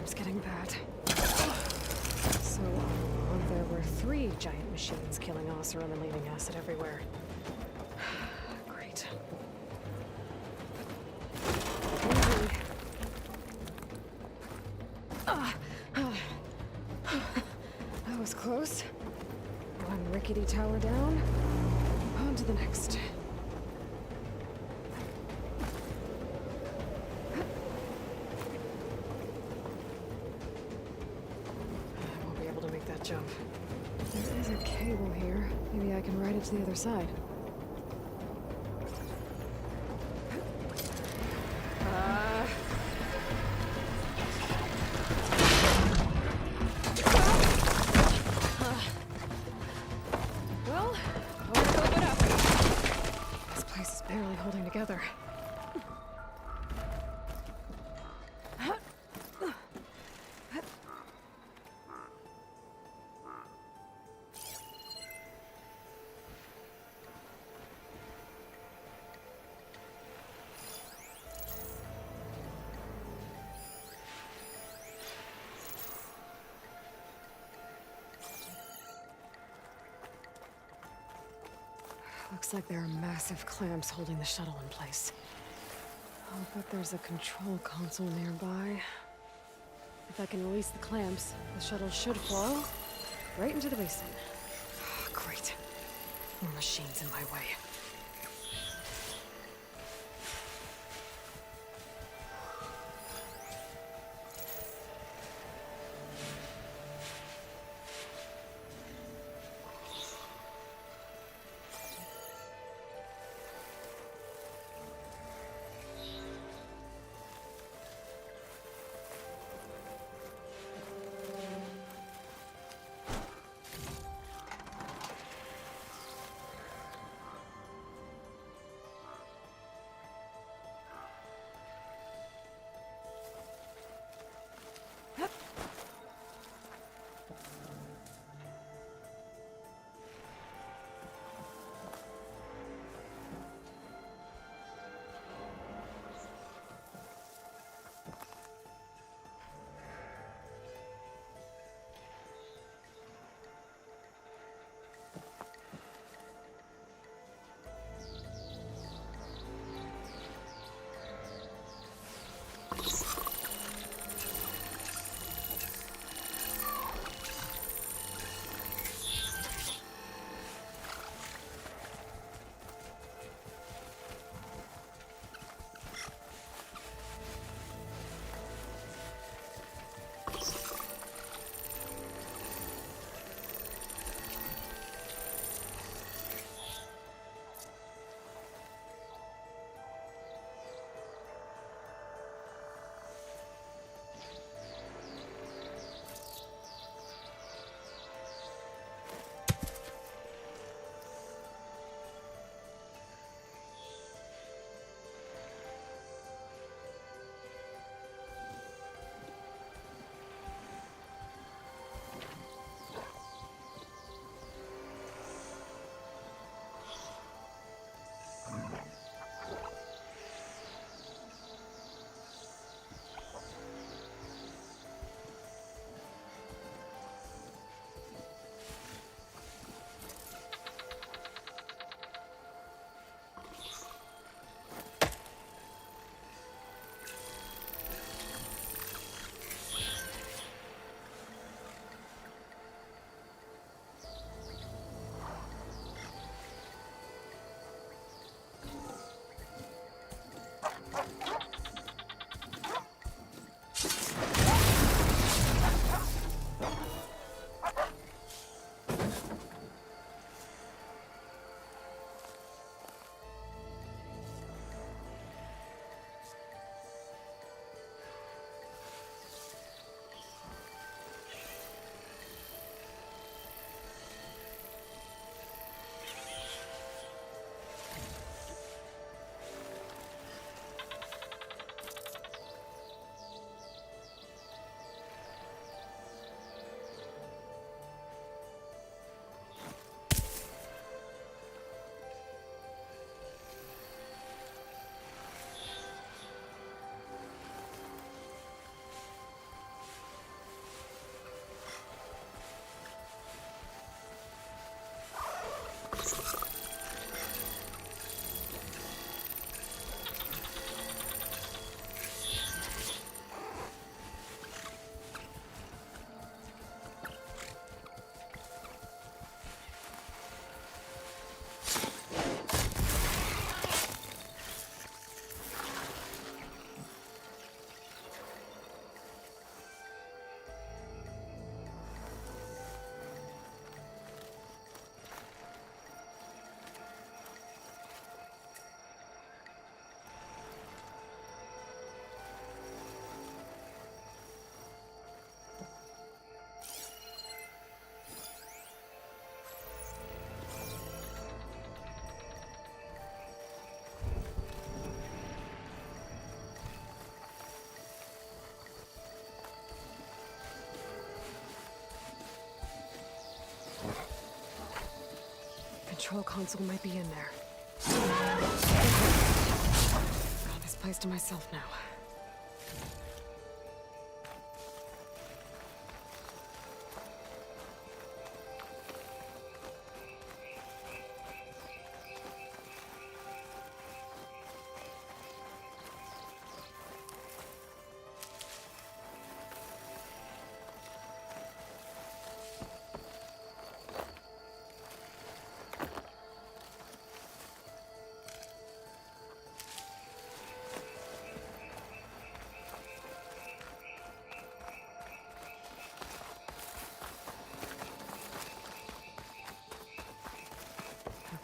cramp's getting bad. So, there were 3 giant machines killing Oseram and leaving acid everywhere. Great. Easy. That was close. One rickety tower down. On to the next. I won't be able to make that jump. There is a cable here. Maybe I can ride it to the other side. Well, I want to open it up. This place is barely holding together. Looks like there are massive clamps holding the shuttle in place. I'll bet there's a control console nearby. If I can release the clamps, the shuttle should flow right into the basin. Great. More machines in my way. control console might be in there. Got this place to myself now.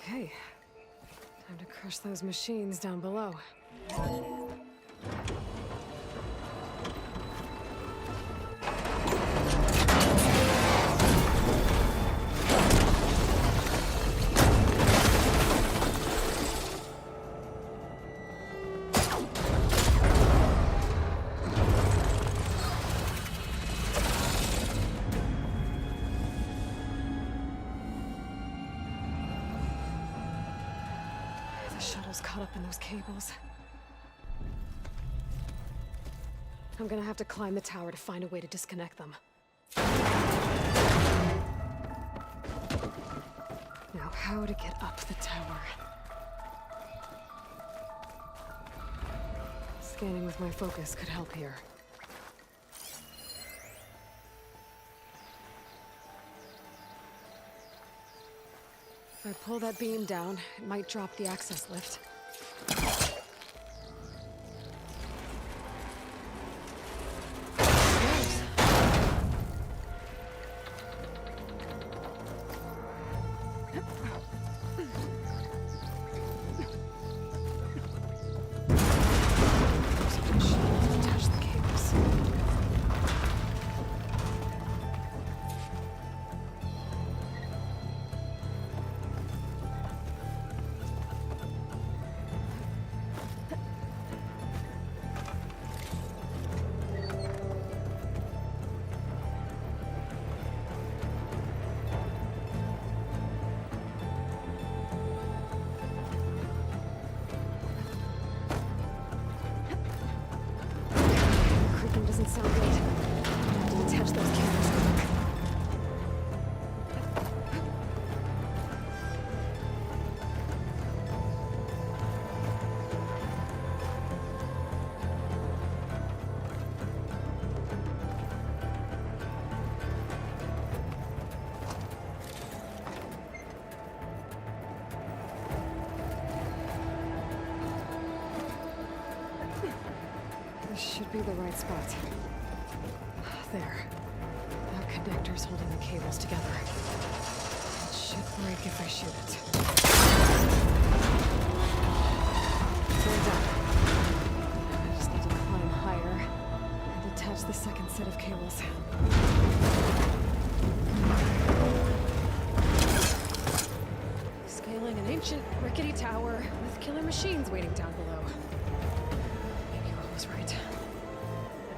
Okay. Time to crush those machines down below. Caught up in those cables. I'm gonna have to climb the tower to find a way to disconnect them. Now, how to get up the tower? Scanning with my focus could help here. If I pull that beam down, it might drop the access lift. Attach the cables. Doesn't sound good. I have to attach those cables quick. This should be the right spot. There. That connector's holding the cables together. It should break if I shoot it. They're done. I just need to climb higher and attach the second set of cables. Scaling an ancient, rickety tower with killer machines waiting down below. Maybe I was right.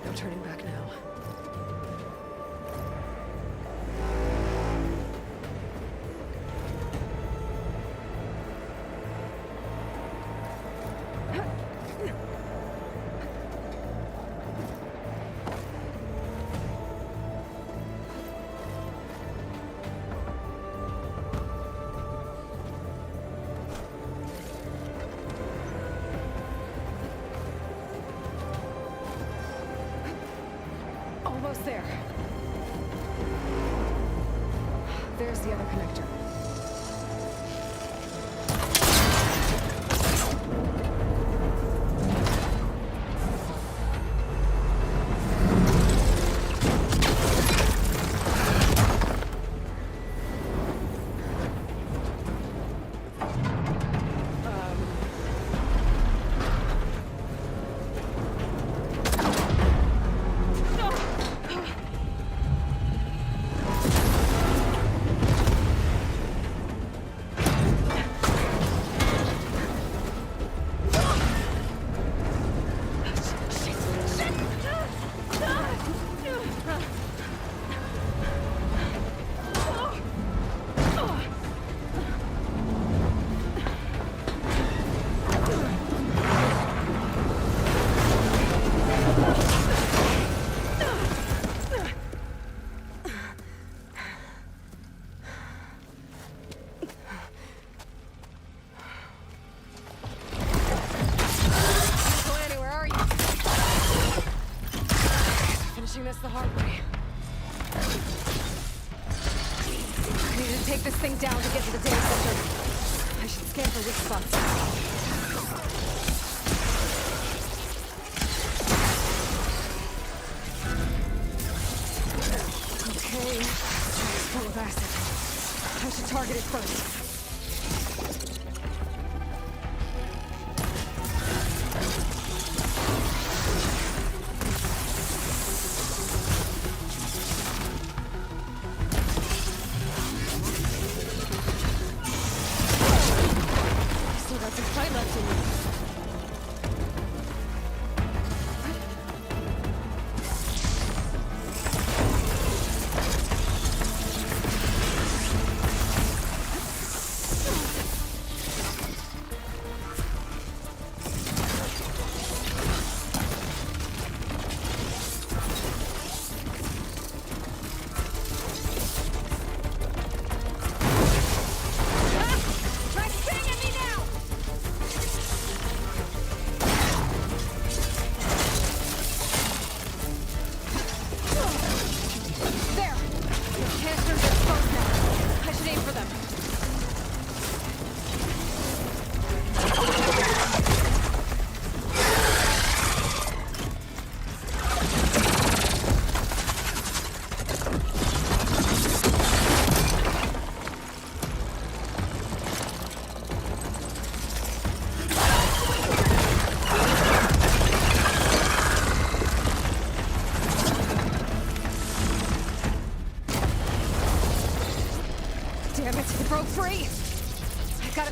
No turning back now. Almost there. There's the other connector. this the hard way. I need to take this thing down to get to the data center. I should scan for weak spots. Okay, it's full of acid. I should target it first. Still got some fight left in me.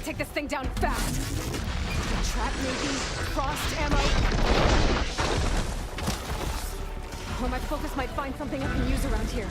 Take this thing down fast. Trap maybe? Frost ammo? Or my focus might find something I can use around here.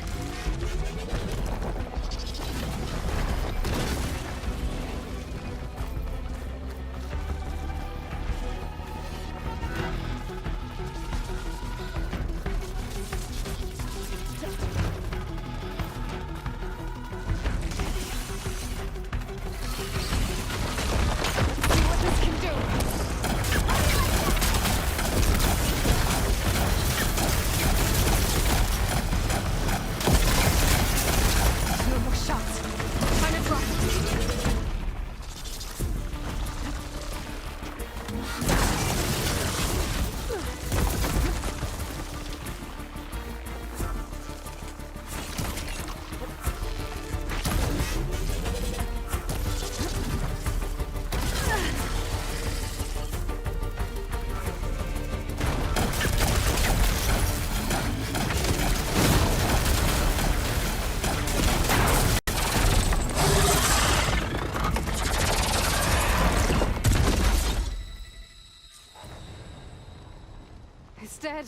Dead.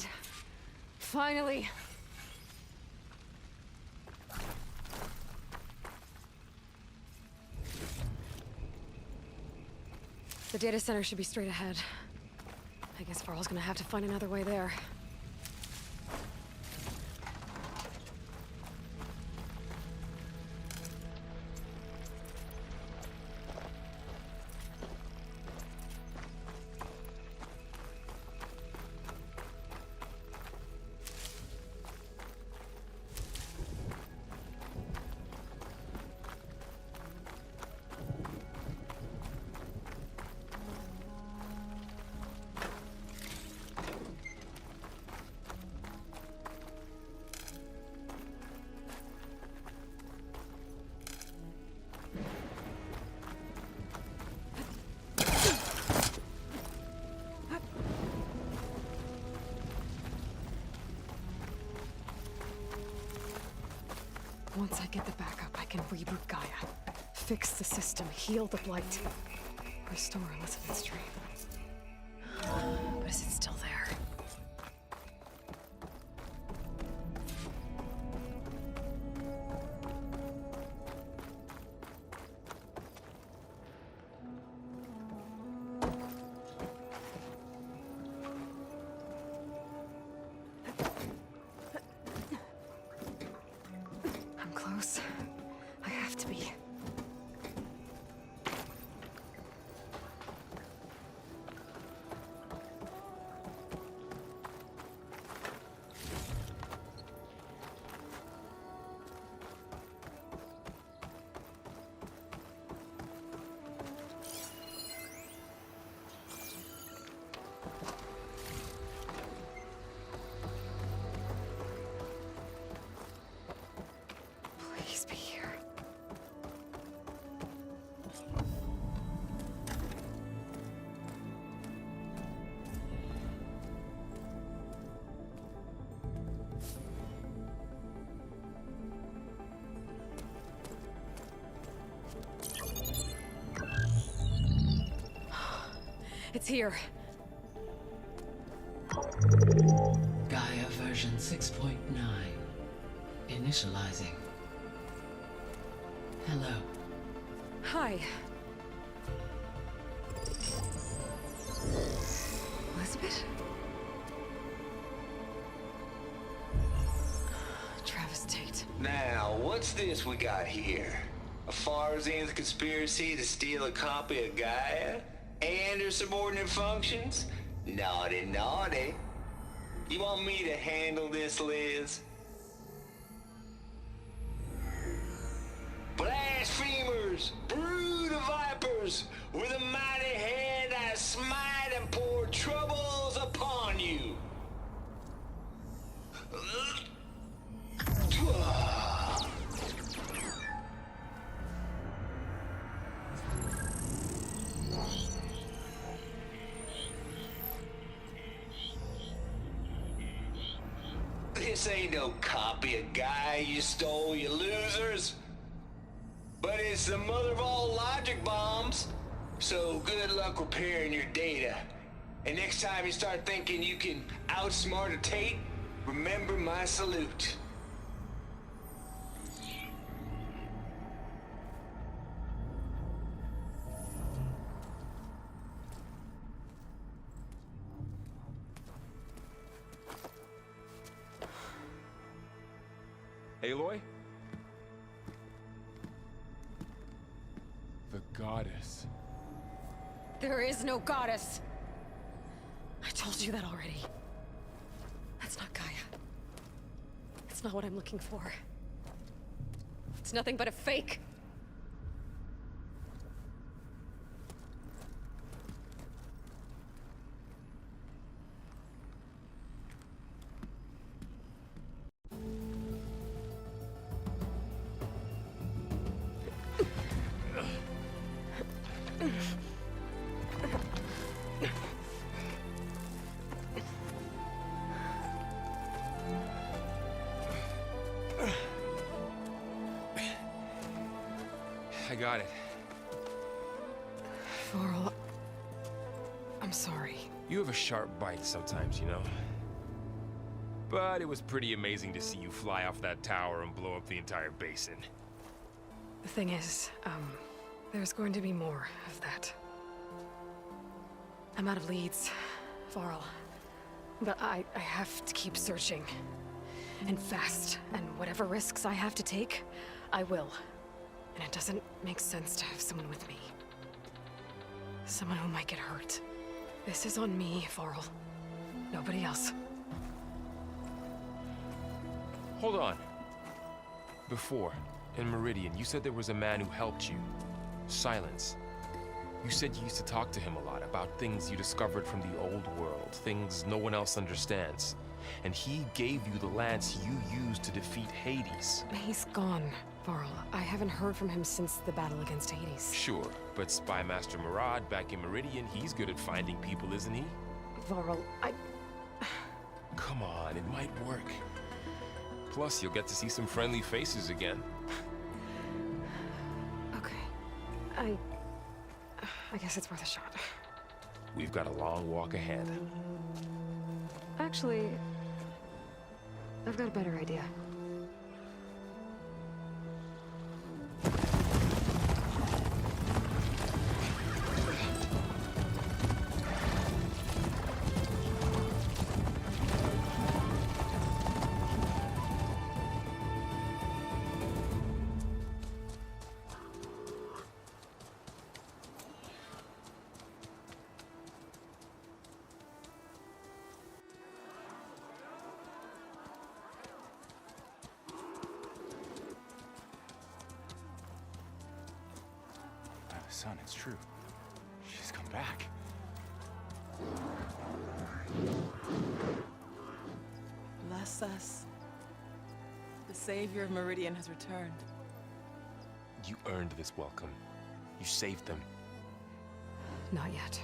Finally. The data center should be straight ahead. I guess Varl's gonna have to find another way there. Once I get the backup, I can reboot Gaia, fix the system, heal the Blight, restore Elizabeth's dream. But is it still there? I have to be. It's here. Gaia version 6.9. Initializing. Hello. Hi. Elizabeth? Travis Tate. Now, what's this we got here? A Farzan's conspiracy to steal a copy of Gaia? And her subordinate functions? Naughty, naughty. You want me to handle this, Liz? Blasphemers! Brood of vipers! With a mighty hand I smite and pour troubles upon you! This ain't no copy of Gaia you stole, you losers. But it's the mother of all logic bombs. So good luck repairing your data. And next time you start thinking you can outsmart a Tate, remember my salute. Aloy? The goddess. There is no goddess. I told you that already. That's not Gaia. It's not what I'm looking for. It's nothing but a fake. I got it. Varl, I'm sorry. You have a sharp bite sometimes, you know? But it was pretty amazing to see you fly off that tower and blow up the entire basin. The thing is, there's going to be more of that. I'm out of leads, Varl. But I have to keep searching. And fast. And whatever risks I have to take, I will. And it doesn't make sense to have someone with me. Someone who might get hurt. This is on me, Varl. Nobody else. Hold on. Before, in Meridian, you said there was a man who helped you. Silence. You said you used to talk to him a lot about things you discovered from the old world, things no one else understands. And he gave you the lance you used to defeat Hades. He's gone, Varl. I haven't heard from him since the battle against Hades. Sure, but Spy Master Murad back in Meridian, he's good at finding people, isn't he? Varl, Come on, it might work. Plus, you'll get to see some friendly faces again. Okay. I guess it's worth a shot. We've got a long walk ahead. Actually, I've got a better idea. Son, it's true. She's come back. Bless us. The Savior of Meridian has returned. You earned this welcome. You saved them. Not yet.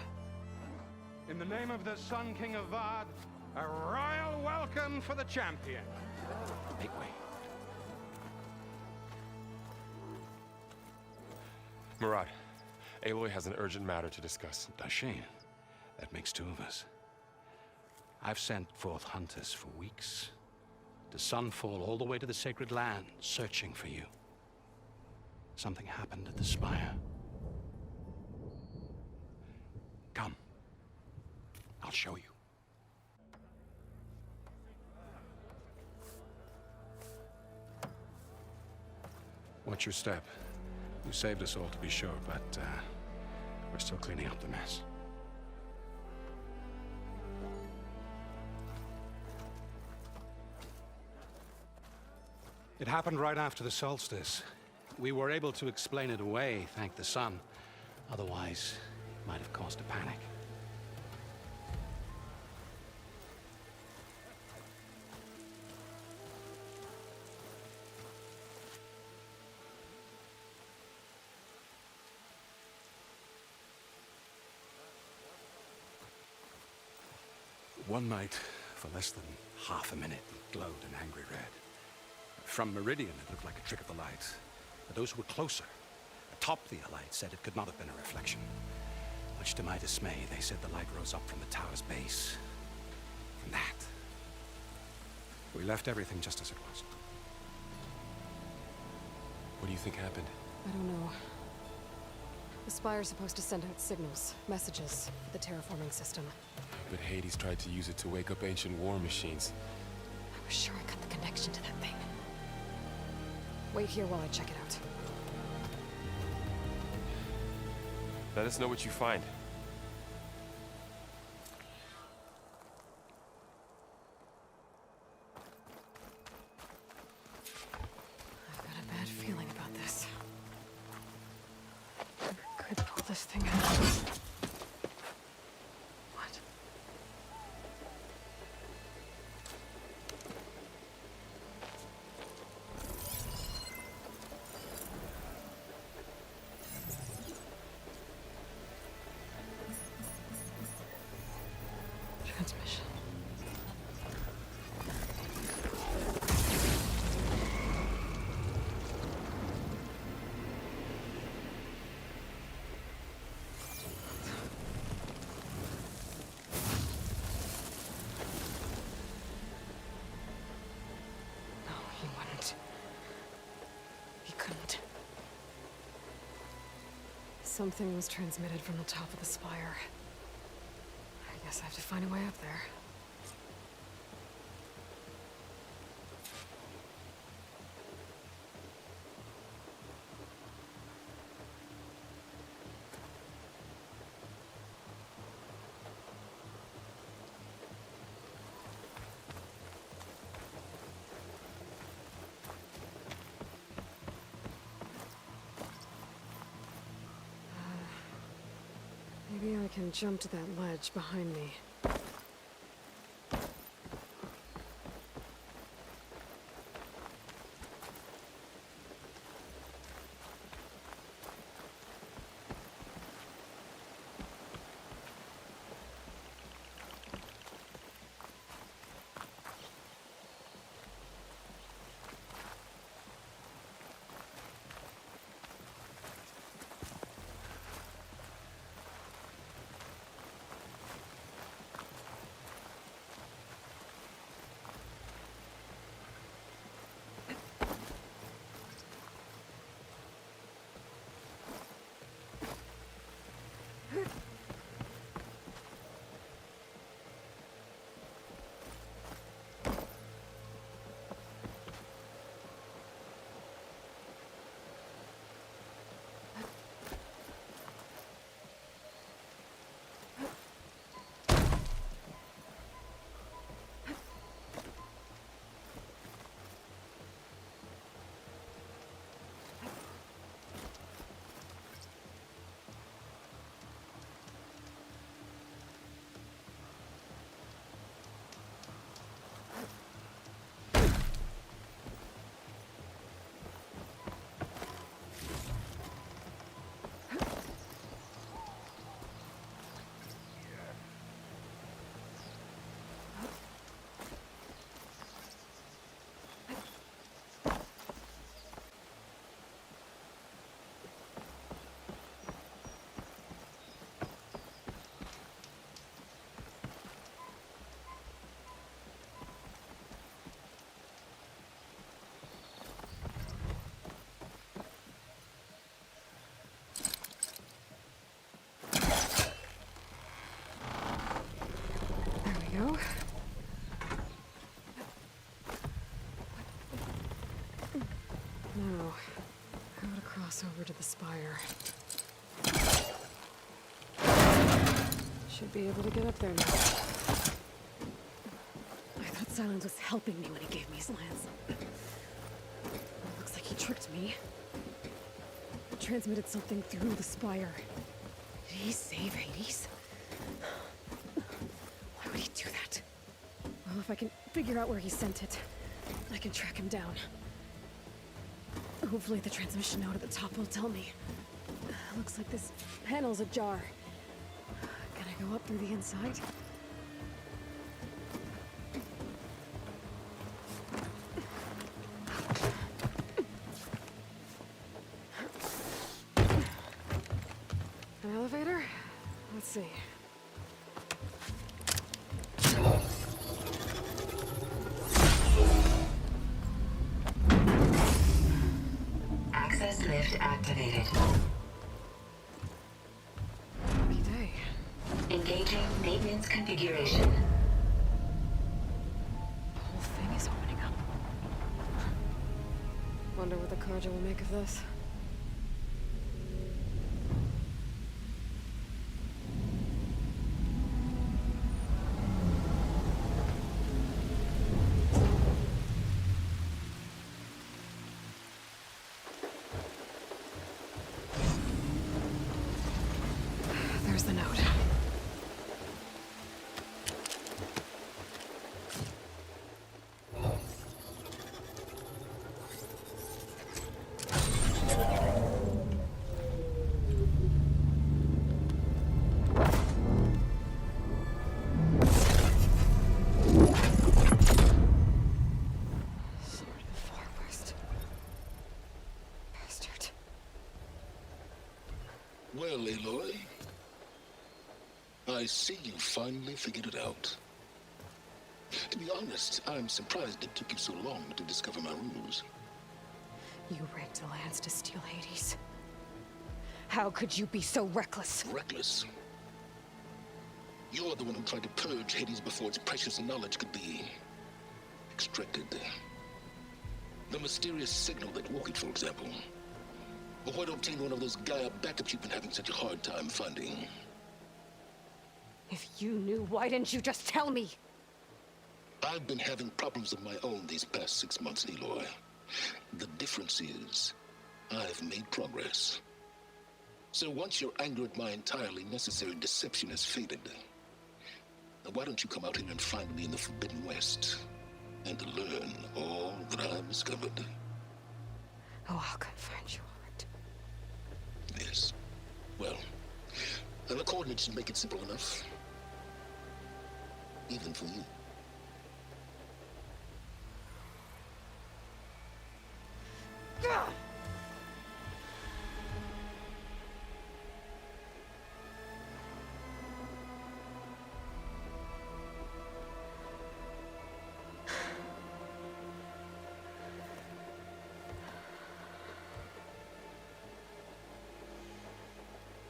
In the name of the Sun King of Vard, a royal welcome for the champion. Make way. Murad, Aloy has an urgent matter to discuss. Dashane, That makes two of us. I've sent forth hunters for weeks, to Sunfall all the way to the Sacred Land, searching for you. Something happened at the Spire. Come. I'll show you. Watch your step. You saved us all, to be sure, but we're still cleaning up the mess. It happened right after the solstice. We were able to explain it away, thank the sun. Otherwise, it might have caused a panic. One night, for less than half a minute, it glowed an angry red. From Meridian, it looked like a trick of the light. But those who were closer, atop the light, said it could not have been a reflection. Much to my dismay, they said the light rose up from the tower's base. From that. We left everything just as it was. What do you think happened? I don't know. The Spire's supposed to send out signals, messages, for the terraforming system. But Hades tried to use it to wake up ancient war machines. I was sure I got the connection to that thing. Wait here while I check it out. Let us know what you find. I've got a bad feeling about this. I could pull this thing out. What? Transmission. No, he wouldn't. He couldn't. Something was transmitted from the top of the spire. I guess I have to find a way up there. Maybe I can jump to that ledge behind me. we go. Now, how to cross over to the spire. Should be able to get up there now. I thought Silence was helping me when he gave me his lance. Looks like he tricked me. Transmitted something through the spire. Did he save Hades? Why would he do that? Well, if I can figure out where he sent it, I can track him down. Hopefully the transmission node at the top will tell me. Looks like this panel's ajar. Can I go up through the inside? An elevator? Let's see. Access lift activated. Lucky day. Engaging maintenance configuration. The whole thing is opening up. Wonder what the Karja will make of this. There's the note. Sword of the Far West. Bastard. Well, Aloy, I see you finally figured it out. To be honest, I'm surprised it took you so long to discover my ruse. You rigged the lance to steal Hades. How could you be so reckless? Reckless? You're the one who tried to purge Hades before its precious knowledge could be extracted. The mysterious signal that woke it, for example. Or why to obtain one of those Gaia backups you've been having such a hard time finding. If you knew, why didn't you just tell me? I've been having problems of my own these past 6 months, Aloy. The difference is, I've made progress. So once your anger at my entirely necessary deception has faded, now why don't you come out here and find me in the Forbidden West, and learn all that I've discovered? Oh, I'll come find you, all right. Yes. Well, and the coordinates should make it simple enough. Even for you.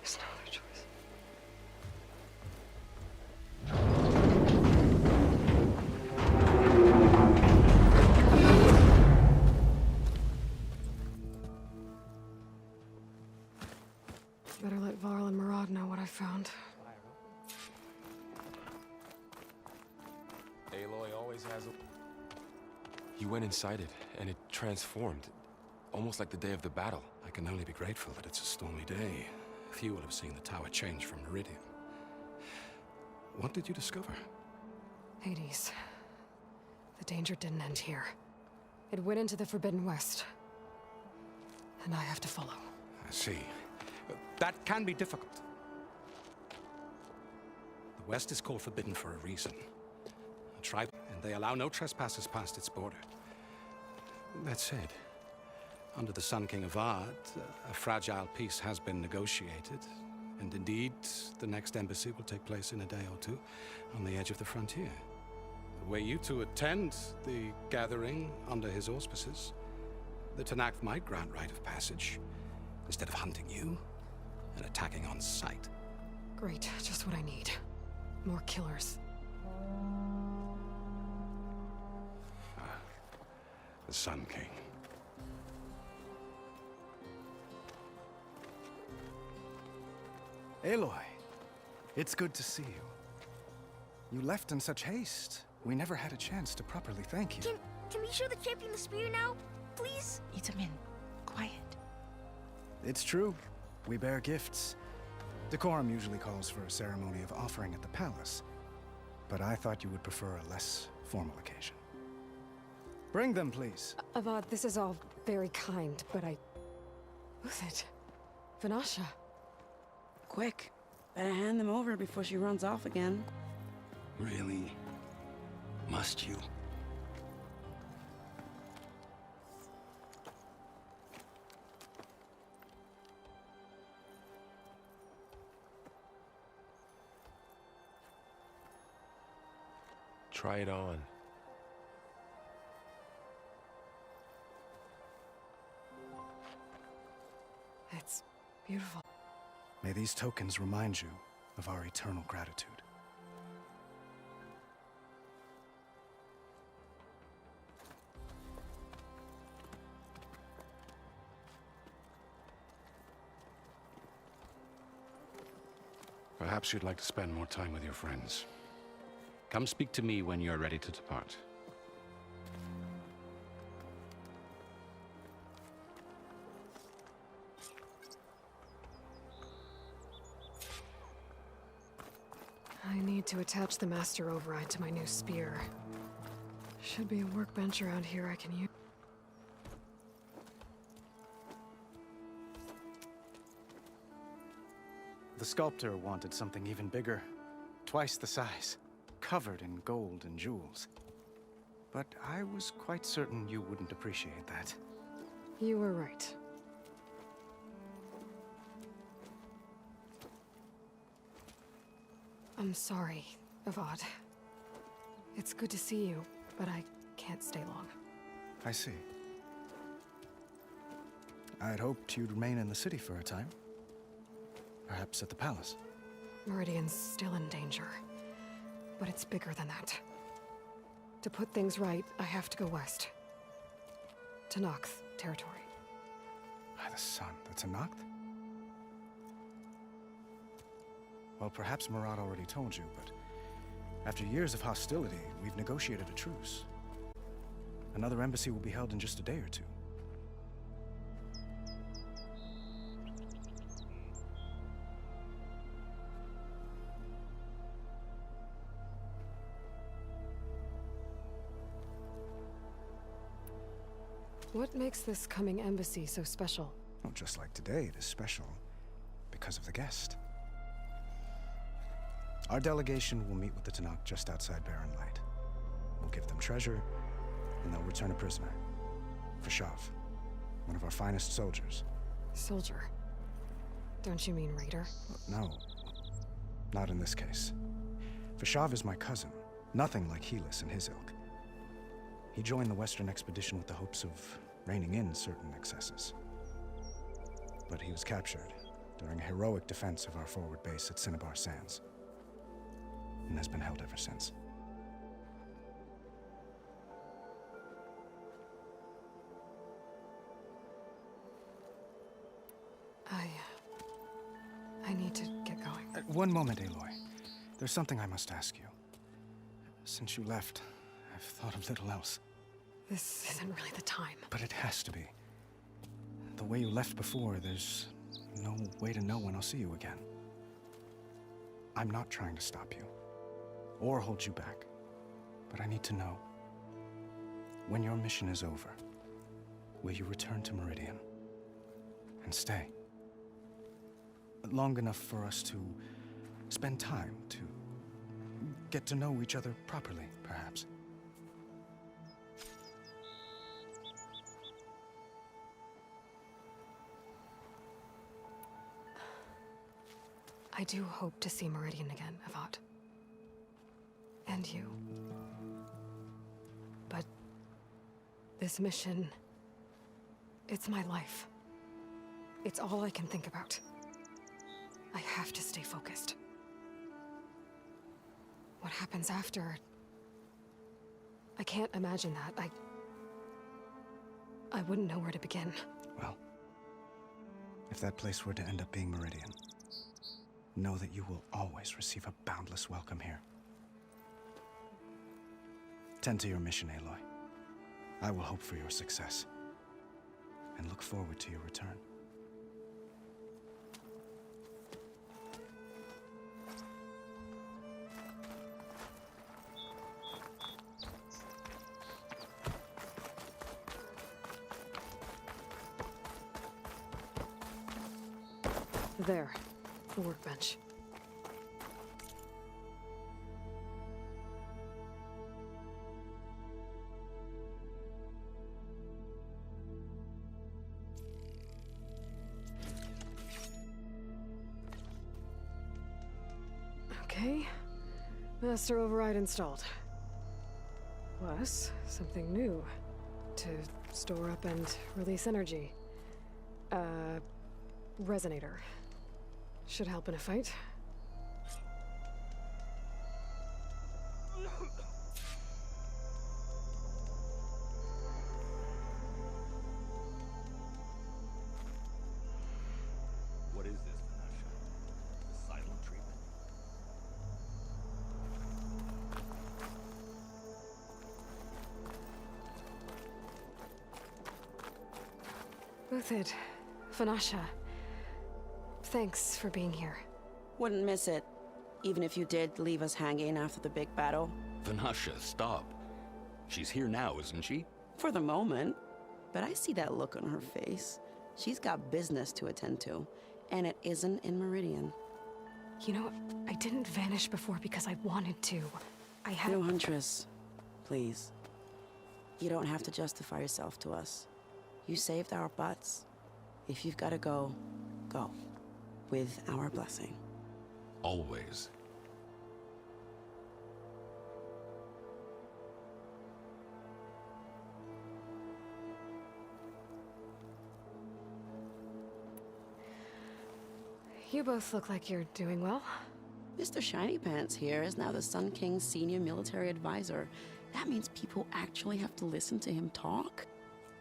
There's no other choice. Better let Varl and Murad know what I found. Aloy always has a... He went inside it, and it transformed. Almost like the day of the battle. I can only be grateful that it's a stormy day. Few will have seen the tower change from Meridian. What did you discover? Hades. The danger didn't end here. It went into the Forbidden West. And I have to follow. I see. That can be difficult. The West is called Forbidden for a reason. A tribe, and they allow no trespassers past its border. That said, under the Sun King of Ard, a fragile peace has been negotiated. And indeed, the next embassy will take place in a day or two on the edge of the frontier. Were you to attend the gathering under his auspices, the Tenakth might grant right of passage, instead of hunting you and attacking on sight. Great, just what I need. More killers. the Sun King. Aloy, it's good to see you. You left in such haste. We never had a chance to properly thank you. Can we show the champion the spear now, please? Itamin, quiet. It's true. We bear gifts. Decorum usually calls for a ceremony of offering at the palace, but I thought you would prefer a less formal occasion. Bring them, please. Avad, this is all very kind, but Who's it? Vanasha. Quick. Better hand them over before she runs off again. Really? Must you? Try it on. It's beautiful. May these tokens remind you of our eternal gratitude. Perhaps you'd like to spend more time with your friends. Come speak to me when you're ready to depart. I need to attach the master override to my new spear. Should be a workbench around here I can use. The sculptor wanted something even bigger, twice the size, covered in gold and jewels. But I was quite certain you wouldn't appreciate that. You were right. I'm sorry, Avad. It's good to see you, but I can't stay long. I see. I'd hoped you'd remain in the city for a time. Perhaps at the palace. Meridian's still in danger, but it's bigger than that. To put things right, I have to go west. To Nox territory. By the sun, that's a Noct? Well, perhaps Murad already told you, but after years of hostility, we've negotiated a truce. Another embassy will be held in just a day or two. What makes this coming embassy so special? Well, just like today, it is special because of the guest. Our delegation will meet with the Tanakh just outside Barren Light. We'll give them treasure, and they'll return a prisoner. Fashav, one of our finest soldiers. Soldier? Don't you mean raider? No, not in this case. Fashav is my cousin, nothing like Helis and his ilk. He joined the Western expedition with the hopes of reining in certain excesses. But he was captured during a heroic defense of our forward base at Cinnabar Sands, and has been held ever since. I need to get going. One moment, Aloy. There's something I must ask you. Since you left, I've thought of little else. This isn't really the time. But it has to be. The way you left before, there's no way to know when I'll see you again. I'm not trying to stop you, or hold you back, but I need to know. When your mission is over, will you return to Meridian and stay? Long enough for us to spend time, to get to know each other properly, perhaps. I do hope to see Meridian again, Avad. And you. But this mission, it's my life. It's all I can think about. I have to stay focused. What happens after? I can't imagine that. I wouldn't know where to begin. Well, if that place were to end up being Meridian, know that you will always receive a boundless welcome here. Tend to your mission, Aloy. I will hope for your success, and look forward to your return. There, the workbench. Okay, master override installed. Plus, something new to store up and release energy. Resonator. Should help in a fight. What is this, Vanasha? The silent treatment? Both Vanasha. Thanks for being here. Wouldn't miss it, even if you did leave us hanging after the big battle. Vanasha, stop. She's here now, isn't she? For the moment. But I see that look on her face. She's got business to attend to, and it isn't in Meridian. You know, I didn't vanish before because I wanted to. I had... No, Huntress. Please. You don't have to justify yourself to us. You saved our butts. If you've got to go, go. With our blessing. Always. You both look like you're doing well. Mr. Shiny Pants here is now the Sun King's senior military advisor. That means people actually have to listen to him talk?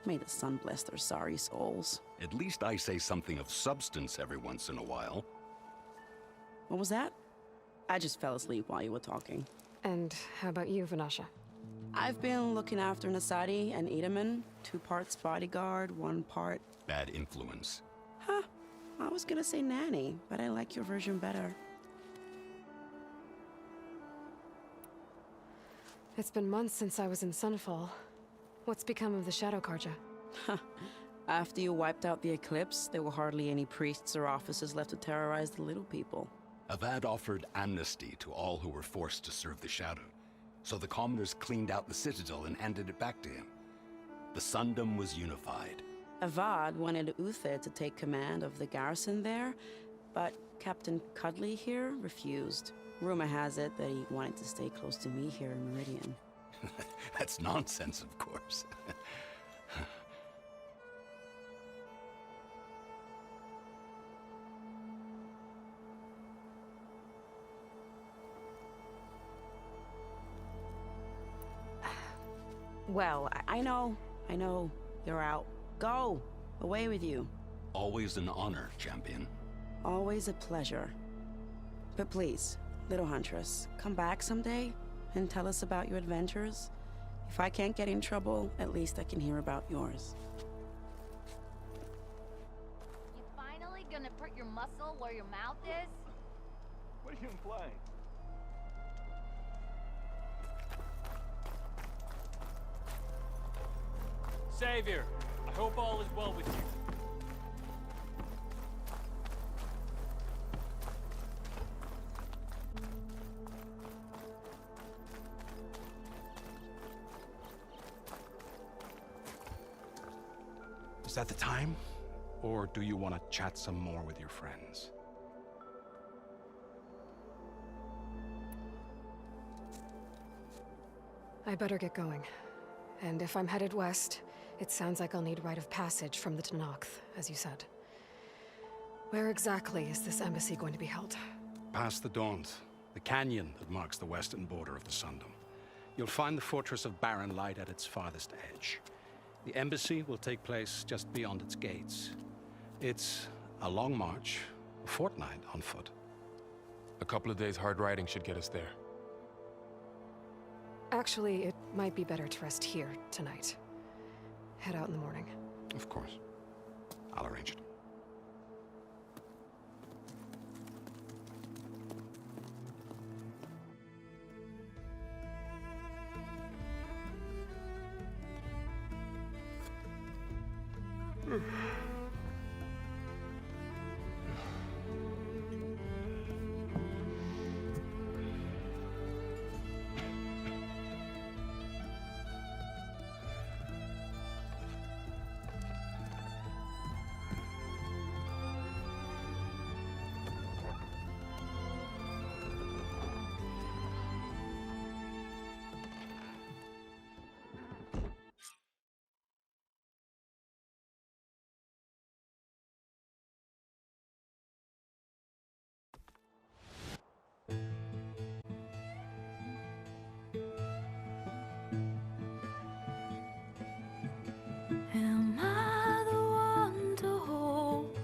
May the sun bless their sorry souls. At least I say something of substance every once in a while. What was that? I just fell asleep while you were talking. And how about you, Vanasha? I've been looking after Nasadi and Edaman. 2 parts bodyguard, 1 part... Bad influence. Huh. I was gonna say nanny, but I like your version better. It's been months since I was in Sunfall. What's become of the Shadow Karja? After you wiped out the eclipse, there were hardly any priests or officers left to terrorize the little people. Avad offered amnesty to all who were forced to serve the Shadow, so the commoners cleaned out the citadel and handed it back to him. The Sundom was unified. Avad wanted Uther to take command of the garrison there, but Captain Cudley here refused. Rumor has it that he wanted to stay close to me here in Meridian. That's nonsense, of course. Well, I know. You're out. Go! Away with you. Always an honor, champion. Always a pleasure. But please, little Huntress, come back someday and tell us about your adventures. If I can't get in trouble, at least I can hear about yours. You finally gonna put your muscle where your mouth is? What are you implying? Savior, I hope all is well with you. Is that the time? Or do you want to chat some more with your friends? I better get going. And if I'm headed west, it sounds like I'll need rite of passage from the Tenakth, as you said. Where exactly is this embassy going to be held? Past the Daunt, the canyon that marks the western border of the Sundom. You'll find the fortress of Barren Light at its farthest edge. The embassy will take place just beyond its gates. It's a long march, a fortnight on foot. A couple of days hard riding should get us there. Actually, it might be better to rest here tonight. Head out in the morning. Of course. I'll arrange it. Am I the one to hold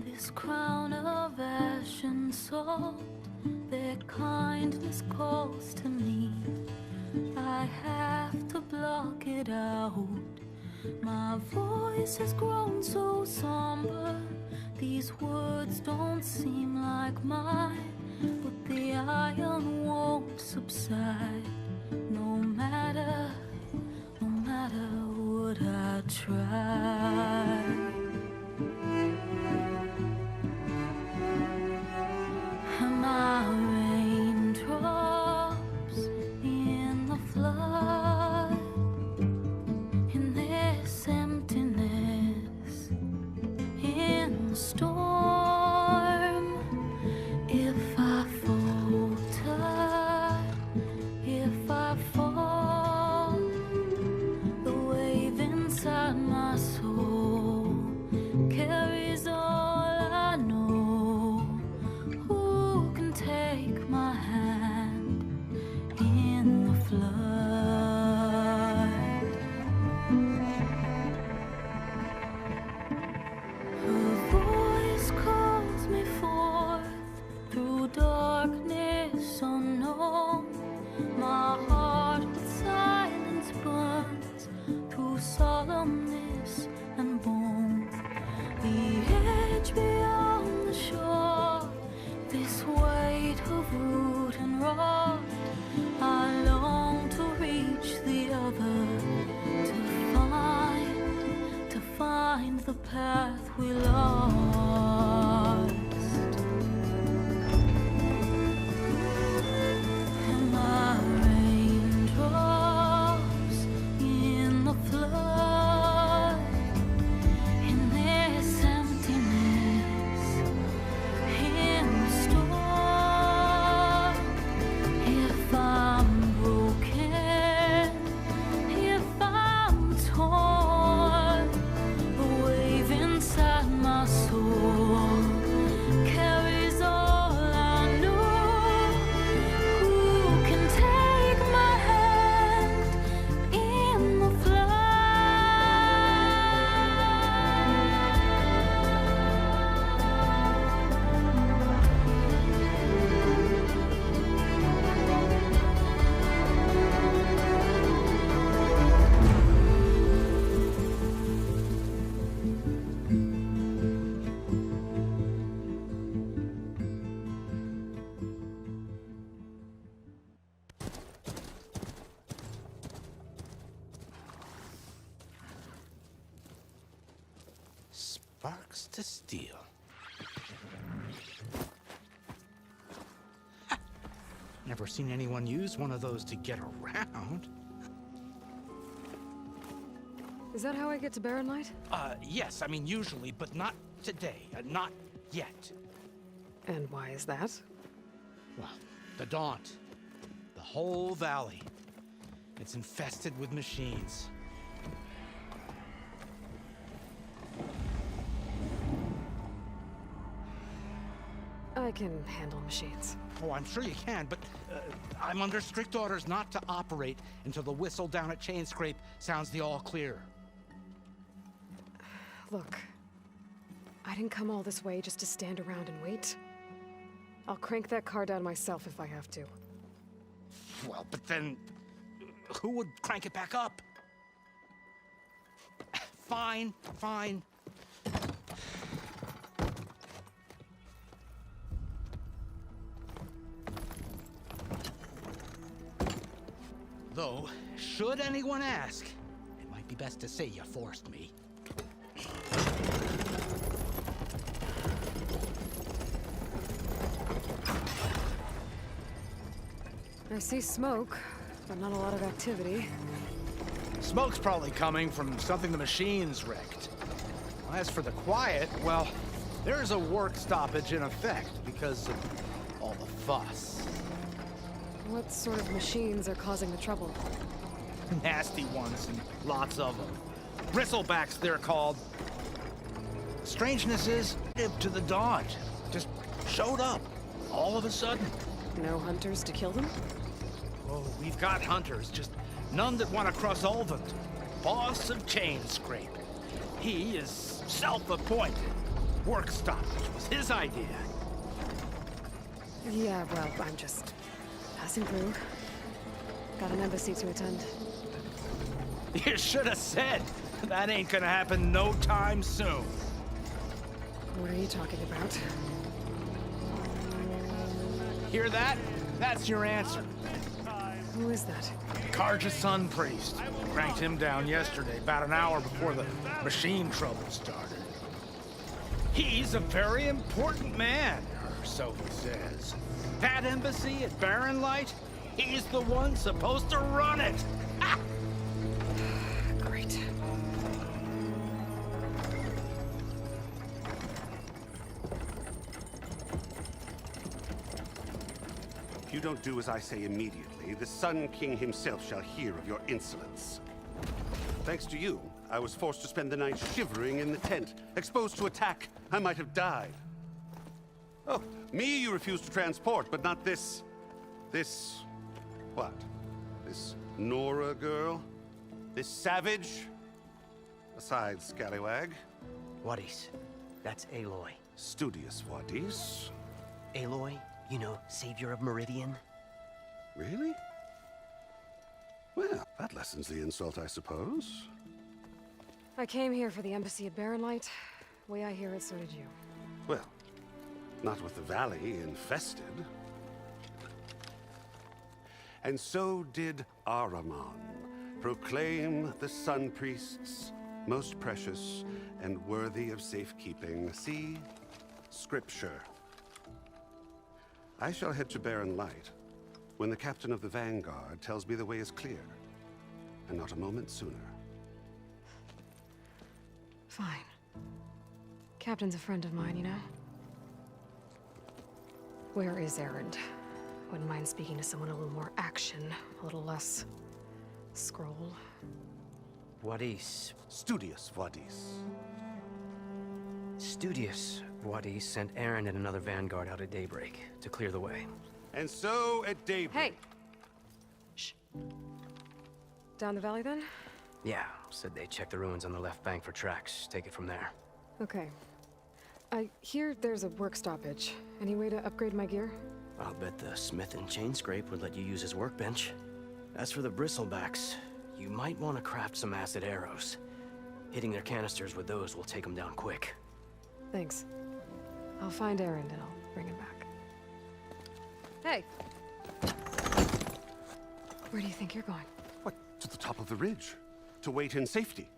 this crown of ash and salt? Their kindness calls to me. I have to block it out. My voice has grown so somber. These words don't seem like mine, but the iron won't subside. No matter what I try. Am I raindrops in the flood? In this emptiness, in the storm. If I falter, if I fall, the wave inside my soul carries all I know. Who can take my hand in the flood? Her voice calls me forth through darkness unknown. My heart with silence burns through solemnness and bone. The edge beyond the shore, this weight of root and rod. I long to reach the other, to find the path we lost. Am I raindrops in the flood? In this emptiness, in the storm. If I'm broken, if I'm torn, the wave inside my soul carries all I know. Who can take my hand in the Sparks to steel. Never seen anyone use one of those to get around. Is that how I get to Barren Light? Yes, I mean usually, but not today. Not yet. And why is that? Well, the Daunt. The whole valley. It's infested with machines. I can handle machines. Oh, I'm sure you can, but I'm under strict orders not to operate until the whistle down at Chainscrape sounds the all clear. Look, I didn't come all this way just to stand around and wait. I'll crank that car down myself if I have to. Well, but then... who would crank it back up? Fine, fine. Though, should anyone ask, it might be best to say you forced me. I see smoke, but not a lot of activity. Smoke's probably coming from something the machines wrecked. As for the quiet, well, there's a work stoppage in effect because of all the fuss. What sort of machines are causing the trouble? Nasty ones, and lots of them. Bristlebacks, they're called. Strangeness is, to the dodge. Just showed up, all of a sudden. No hunters to kill them? Oh, we've got hunters, just none that want to cross Ulvund. Boss of Chainscrape. He is self-appointed. Work stoppage was his idea. Yeah, well, I'm just passing through. Got an embassy to attend. You should have said. That ain't gonna happen no time soon. What are you talking about? Hear that? That's your answer. Who is that? Karja Sun Priest. Cranked him down yesterday, about an hour before the machine trouble started. He's a very important man, or so he says. That embassy at Barren Light, he's the one supposed to run it. Ah! Great. If you don't do as I say immediately, the Sun King himself shall hear of your insolence. Thanks to you, I was forced to spend the night shivering in the tent. Exposed to attack, I might have died. Oh, me you refuse to transport, but not this... what? This Nora girl? This savage? Aside, scallywag. Wadis. That's Aloy. Studious Wadis. Aloy, you know, savior of Meridian. Really? Well, that lessens the insult, I suppose. I came here for the embassy at Barren Light. Way I hear it, so did you. Well, not with the valley infested. And so did Ahriman, proclaim the Sun Priests most precious and worthy of safekeeping. See? Scripture. I shall head to Barren Light when the captain of the Vanguard tells me the way is clear, and not a moment sooner. Fine. Captain's a friend of mine, you know? Where is Erend? Wouldn't mind speaking to someone a little more action, a little less scroll. Wadis. Studious Wadis. Studious Wadis sent Aaron and another Vanguard out at daybreak to clear the way. And so at daybreak... Hey! Shh. Down the valley, then? Yeah, said they checked the ruins on the left bank for tracks. Take it from there. Okay. I hear there's a work stoppage. Any way to upgrade my gear? I'll bet the smith in Chainscrape would let you use his workbench. As for the bristlebacks, you might want to craft some acid arrows. Hitting their canisters with those will take them down quick. Thanks. I'll find Erend and I'll bring him back. Hey! Where do you think you're going? What, to the top of the ridge? To wait in safety?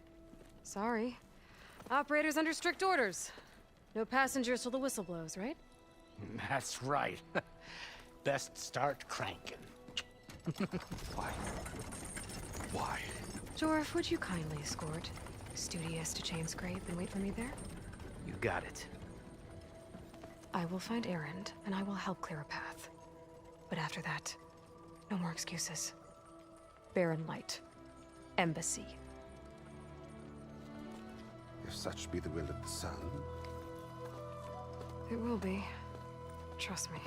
Sorry. Operator's under strict orders. No passengers till the whistle blows, right? That's right. Best start cranking. Why? Why? Jorf, would you kindly escort Studious to Chainscrape and wait for me there? You got it. I will find Erend, and I will help clear a path. But after that, no more excuses. Barren Light. Embassy. If such be the will of the sun. It will be. Trust me.